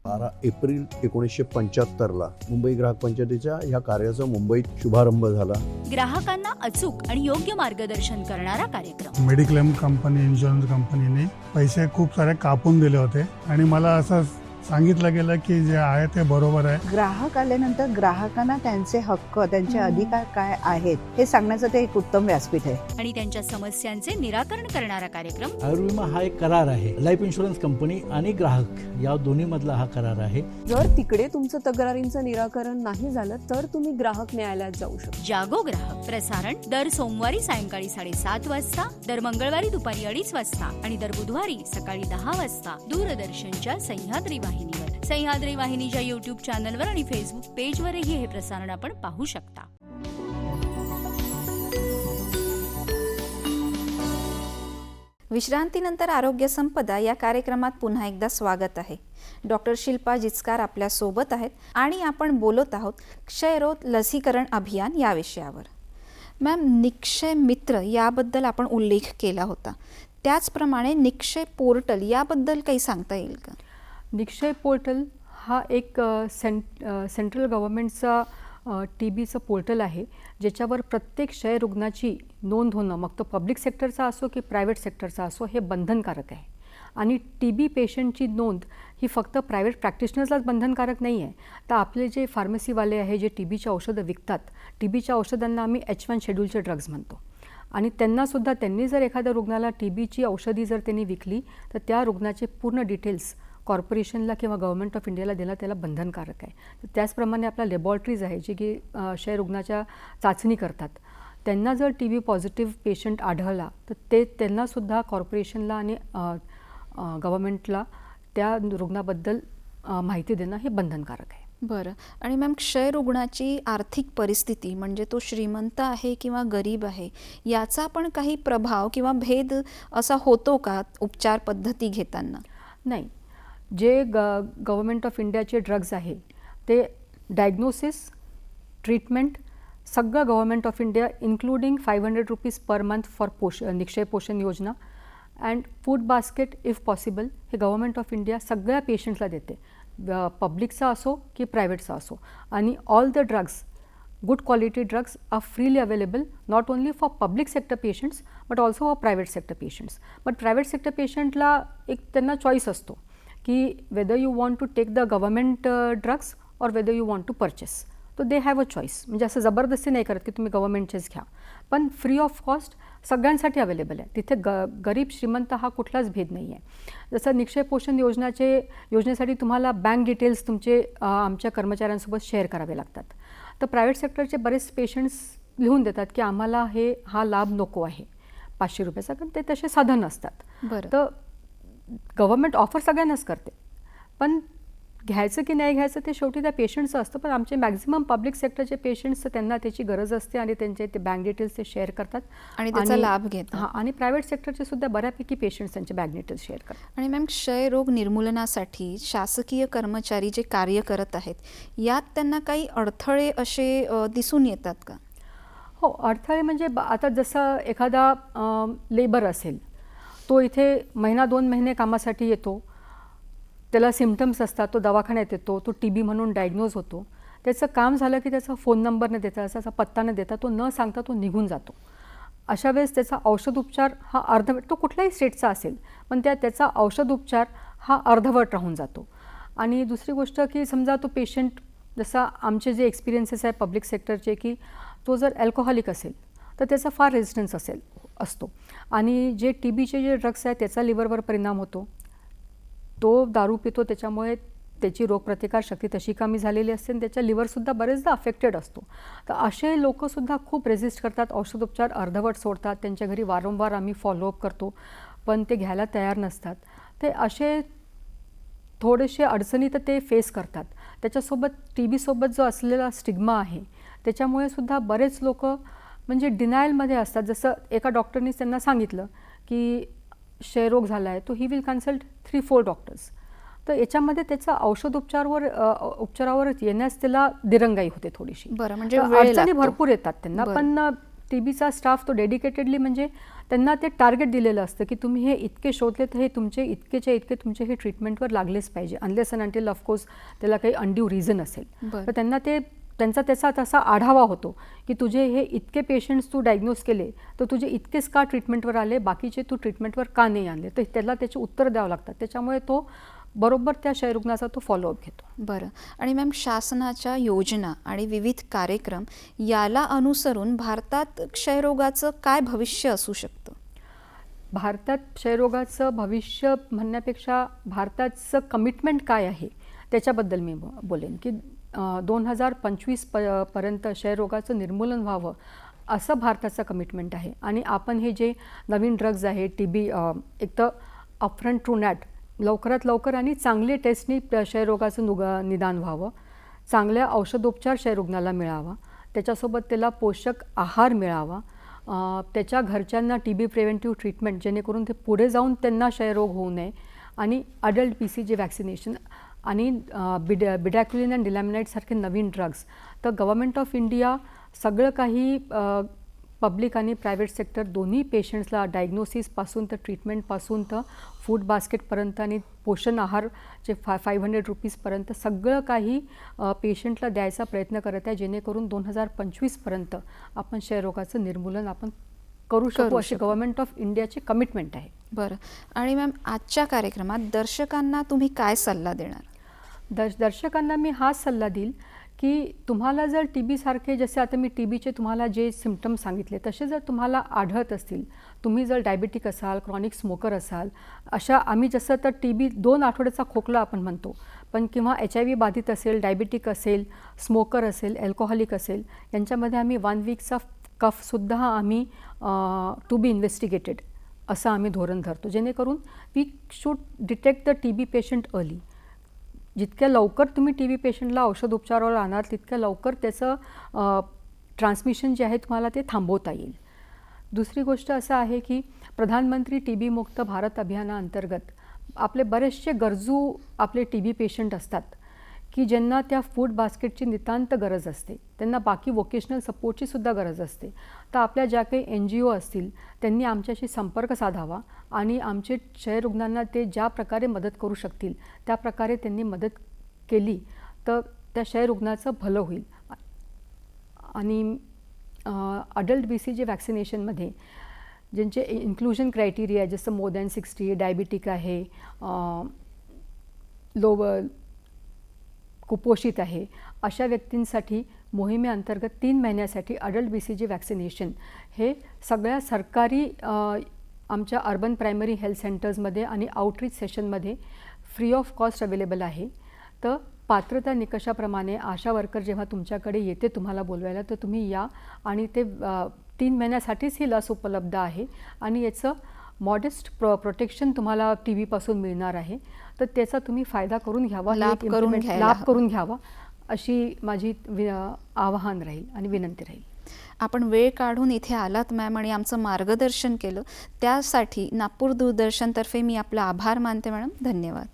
12 एप्रिल 1975 मुंबई ग्राहक पंचायतीच्या ह्या कार्याचा मुंबईत शुभारंभ झाला. ग्राहकांना अचूक आणि योग्य मार्गदर्शन करणारा कार्यक्रम. मेडिक्लेम कंपनी, इन्शुरन्स कंपनीने पैसे खूप सारे कापून दिले होते आणि मला असं सांगितलं गेलं की जे आहे ते बरोबर आहे. ग्राहक आल्यानंतर ग्राहकांना त्यांचे हक्क, त्यांचे अधिकार काय आहेत हे सांगण्याचं ते एक उत्तम व्यासपीठ आहे. आणि त्यांच्या समस्यांचे निराकरण करणारा कार्यक्रम. आयुर्विमा हा एक करार आहे. लाईफ इन्शुरन्स कंपनी आणि ग्राहक या दोन्ही मधला हा करार आहे. जर तिकडे तुमचं तक्रारींचं निराकरण नाही झालं तर तुम्ही ग्राहक न्यायालयात जाऊ शकता. जागो ग्राहक प्रसारण दर सोमवारी सायंकाळी 7:30 वाजता, दर मंगळवारी दुपारी 2:30 वाजता आणि दर बुधवारी सकाळी 10 वाजता दूरदर्शनच्या सह्याद्री वाहिनीवर. सह्याद्री वाहिनीच्या YouTube चॅनलवर आणि फेसबुक पेजवरही हे प्रसारण आपण पाहू शकता. विश्रांतीनंतर आरोग्य संपदा या कार्यक्रमात पुन्हा एकदा स्वागत आहे. डॉक्टर शिल्पा जिचकार आपल्या सोबत आहेत आणि आपण बोलत आहोत क्षयरोग लसीकरण अभियान या विषयावर. मॅम, निक्षय मित्र याबद्दल आपण उल्लेख केला होता, त्याचप्रमाणे निक्षय पोर्टल याबद्दल काही सांगता येईल का? निक्षय पोर्टल हा एक सेंट्रल गव्हर्नमेंटचा TBचं पोर्टल आहे, ज्याच्यावर प्रत्येक क्षय रुग्णाची नोंद होणं, मग तो पब्लिक सेक्टरचा असो की प्रायव्हेट सेक्टरचा असो, हे बंधनकारक आहे. आणि TB पेशंटची नोंद ही फक्त प्रायव्हेट प्रॅक्टिशनर्सलाच बंधनकारक नाही आहे, तर आपले जे फार्मसीवाले आहे जे TBची औषधं विकतात, TBच्या औषधांना आम्ही H1 शेड्यूलचे ड्रग्ज म्हणतो, आणि त्यांनासुद्धा त्यांनी जर एखाद्या रुग्णाला TBची औषधी जर त्यांनी विकली तर त्या रुग्णाचे पूर्ण डिटेल्स कॉर्पोरेशनला किंवा गव्हर्नमेंट ऑफ इंडियाला देणं त्याला बंधनकारक आहे. तर त्याचप्रमाणे आपल्या लॅबॉरेटरीज आहे जे की क्षय रुग्णाच्या चाचणी करतात, त्यांना जर TB पॉझिटिव्ह पेशंट आढळला तर त्यांनासुद्धा कॉर्पोरेशनला आणि गव्हर्नमेंटला त्या रुग्णाबद्दल माहिती देणं हे बंधनकारक आहे. बरं. आणि मॅम, क्षय रुग्णाची आर्थिक परिस्थिती म्हणजे तो श्रीमंत आहे किंवा गरीब आहे याचा पण काही प्रभाव किंवा भेद असा होतो का उपचार पद्धती घेताना? नाही, जे गव्हर्नमेंट ऑफ इंडियाचे ड्रग्ज आहे ते डायग्नोसिस, ट्रीटमेंट सगळं government of India including 500 rupees per month for Nikshay Poshan Yojana and food basket if possible हे गव्हर्नमेंट ऑफ इंडिया सगळ्या पेशंट्सला देते, पब्लिकचा असो की प्रायव्हेटचा असो. आणि all the drugs, good quality drugs are freely available not only for public sector patients but also for private sector patients. But private sector पेशंटला एक त्यांना चॉईस असतो की whether you want to take the government drugs or whether you want to purchase. तो they have a choice, म्हणजे असं जबरदस्ती नाही करत की तुम्ही गव्हर्नमेंटचेच घ्या, पण फ्री ऑफ कॉस्ट सगळ्यांसाठी अवेलेबल आहे. तिथे गरीब श्रीमंत हा कुठलाच भेद नाही आहे. जसं निक्षय पोषण योजनेसाठी तुम्हाला बँक डिटेल्स तुमचे आमच्या कर्मचाऱ्यांसोबत शेअर करावे लागतात. तर प्रायव्हेट सेक्टरचे बरेच पेशंट्स लिहून देतात की आम्हाला हा लाभ नको आहे 500 रुपयाचा, कारण ते तसे साधन असतात. तर गव्हर्नमेंट ऑफर सगळ्यांनाच करते, पण घ्यायचं की नाही घ्यायचं ते शेवटी त्या पेशंटचं असतं. पण आमचे मॅक्झिमम पब्लिक सेक्टरचे पेशंट्स त्यांना त्याची गरज असते आणि त्यांचे ते बँक डिटेल्स ते शेअर करतात आणि त्याचा लाभ घेतात. हां, आणि प्रायव्हेट सेक्टरचे सुद्धा बऱ्यापैकी पेशंट्स त्यांचे बँक डिटेल्स शेअर करतात. आणि मॅम, क्षयरोग निर्मूलनासाठी शासकीय कर्मचारी जे कार्य करत आहेत यात त्यांना काही अडथळे असे दिसून येतात का? हो, अडथळे म्हणजे आता जसं एखादा लेबर असेल, तो इथे 1-2 महिने कामासाठी येतो, त्याला सिम्पटम्स असतात, तो दवाखान्यात येतो, तो TB म्हणून डायग्नोज होतो, त्याचं काम झालं की त्याचा फोन नंबर न देता, त्याचा पत्ता न देता, तो न सांगता तो निघून जातो. अशा वेळेस त्याचा औषध उपचार हा अर्धवट, तो कुठल्याही स्टेटचा असेल पण त्याचा औषध उपचार हा अर्धवट राहून जातो. आणि दुसरी गोष्ट की समजा तो पेशंट, जसा आमचे जे एक्सपिरियन्सेस आहे पब्लिक सेक्टरचे, की तो जर अल्कोहॉलिक असेल तर त्याचा फार रेजिस्टन्स असतो, आणि जे TBचे जे ड्रग्स आहेत त्याचा लिव्हरवर परिणाम होतो. तो दारू पितो, त्याच्यामुळे त्याची रोगप्रतिकारशक्ती तशी कमी झालेली असते आणि त्याचा लिव्हरसुद्धा बरेचदा अफेक्टेड असतो. तर असे लोकंसुद्धा खूप रेजिस्ट करतात, औषधोपचार अर्धवट सोडतात, त्यांच्या घरी वारंवार आम्ही फॉलोअप करतो पण ते घ्यायला तयार नसतात. ते असे थोडेसे अडचणी तर ते फेस करतात. त्याच्यासोबत TBसोबत जो असलेला स्टिग्मा आहे त्याच्यामुळे सुद्धा बरेच लोक म्हणजे डिनायलमध्ये असतात. जसं एका डॉक्टरनी त्यांना सांगितलं की क्षयरोग झाला आहे, तो ही विल कन्सल्ट 3-4 डॉक्टर्स. तर याच्यामध्ये त्याचा उपचारावर येण्यास त्याला दिरंगाई होते थोडीशी. बरं, म्हणजे अडचणी भरपूर येतात त्यांना. पण TBचा स्टाफ तो डेडिकेटेडली, म्हणजे त्यांना ते टार्गेट दिलेलं असतं की तुम्ही हे इतके शोधले तर हे तुमचे इतकेच्या इतके तुमचे हे ट्रीटमेंटवर लागलेच पाहिजे, अनलेस अँड अंटिल ऑफकोर्स त्याला काही अनड्यू रिझन असेल. तर त्यांना त्याचा तसा आढावा होतो की तुझे हे इतके पेशंट्स तू डायग्नोज केले तर तुझे इतकेच का ट्रीटमेंटवर आले, बाकीचे तू ट्रीटमेंटवर का नाही आणले, तर त्याला त्याचे उत्तर द्यावं लागतात. त्याच्यामुळे तो बरोबर त्या क्षयरुग्णाचा तो फॉलोअप घेतो. बरं. आणि मॅम, शासनाच्या योजना आणि विविध कार्यक्रम याला अनुसरून भारतात क्षयरोगाचं काय भविष्य असू शकतं? भारतात क्षयरोगाचं भविष्य म्हणण्यापेक्षा भारताचं कमिटमेंट काय आहे त्याच्याबद्दल मी बोलेन की 2025 पर्यंत क्षयरोगाचं निर्मूलन व्हावं असं भारताचं कमिटमेंट आहे. आणि आपण हे जे नवीन ड्रग्ज आहे TB, एक तर अपफ्रंट ट्रूनॅट लवकरात लवकर आणि चांगले टेस्टनी क्षयरोगाचं निदान व्हावं, चांगल्या औषधोपचार क्षयरुग्णाला मिळावा, त्याच्यासोबत त्याला पोषक आहार मिळावा, त्याच्या घरच्यांना TB प्रिव्हेंटिव्ह ट्रीटमेंट जेणेकरून ते पुढे जाऊन त्यांना क्षयरोग होऊ नये, आणि अडल्ट BCG वॅक्सिनेशन आणि बिडॅक्युलिन अँड डिलॅमिनाइड सारखे नवीन ड्रग्ज. तर गव्हर्नमेंट ऑफ इंडिया सगळं काही पब्लिक आणि प्रायव्हेट सेक्टर दोन्ही पेशंट्सला डायग्नोसिसपासून तर ट्रीटमेंटपासून तर फूड बास्केटपर्यंत आणि पोषण आहारचे 500 रुपीजपर्यंत सगळं काही पेशंटला द्यायचा प्रयत्न करत आहे, जेणेकरून 2025पर्यंत आपण क्षयरोगाचं निर्मूलन आपण करू शकू अशी गव्हर्नमेंट ऑफ इंडियाची कमिटमेंट आहे. बरं. आणि मॅम, आजच्या कार्यक्रमात दर्शकांना तुम्ही काय सल्ला देणार? दर्शकांना मी हाच सल्ला देईल की तुम्हाला जर TB सारखे, जसे आता मी TBचे तुम्हाला जे सिम्पटम्स सांगितले तसे जर तुम्हाला आढळत असतील, तुम्ही जर डायबिटिक असाल, क्रॉनिक स्मोकर असाल, अशा आम्ही जसं तर TB 2 आठवड्याचा खोकला आपण म्हणतो, पण किंवा HIV बाधित असेल, डायबिटिक असेल, स्मोकर असेल, अल्कोहॉलिक असेल, यांच्यामध्ये आम्ही 1 वीकचा कफसुद्धा आम्ही टू बी इन्व्हेस्टिगेटेड असं आम्ही धोरण धरतो, जेणेकरून we should detect the TB patient early. जितक्या लवकर तुम्ही TB पेशंटला औषध उपचारावर आणणार तितक्या लवकर त्याचं ट्रान्समिशन जे आहे तुम्हाला ते थांबवता येईल. दुसरी गोष्ट असं आहे की प्रधानमंत्री TB मुक्त भारत अभियानाअंतर्गत आपले बरेचसे गरजू आपले TB पेशंट असतात की ज्यांना त्या फूड बास्केटची नितांत गरज असते, त्यांना बाकी वोकेशनल सपोर्टची सुद्धा गरज असते. तर आपल्या ज्या काही NGO असतील त्यांनी आमच्याशी संपर्क साधावा आणि आमचे क्षयरुग्णांना ते ज्या प्रकारे मदत करू शकतील त्या प्रकारे त्यांनी मदत केली तर त्या क्षयरुग्णाचं भलं होईल. आणि अडल्ट BCG वॅक्सिनेशनमध्ये ज्यांचे इन्क्लुजन क्रायटेरिया जसं मोर दॅन 60, डायबिटिक आहे, कुपोषित आहे, अशा व्यक्तींसाठी मोहिमेअंतर्गत 3 महिन्यासाठी अडल्ट BCG वॅक्सिनेशन हे सगळ्या सरकारी आमच्या अर्बन प्रायमरी हेल्थ सेंटर्समध्ये आणि आउटरीच सेशनमध्ये फ्री ऑफ कॉस्ट अवेलेबल आहे. तर पात्रता निकषाप्रमाणे आशा वर्कर जेव्हा तुमच्याकडे येते तुम्हाला बोलवायला, तर तुम्ही या आणि ते 3 महिन्यासाठीच ही लस उपलब्ध आहे आणि याचं मॉडेस्ट प्रोटेक्शन तुम्हाला TB पासून मिळणार आहे. तर त्याचा तुम्ही फायदा करून घ्यावा, लाभ करून घ्यावा अशी माझी आवाहन राहील आणि विनंती राहील. आपण वेळ काढून इथे आलात मॅम आणि आमचं मार्गदर्शन केलं, त्यासाठी नागपूर दूरदर्शनतर्फे मी आपला आभार मानते मॅडम. धन्यवाद.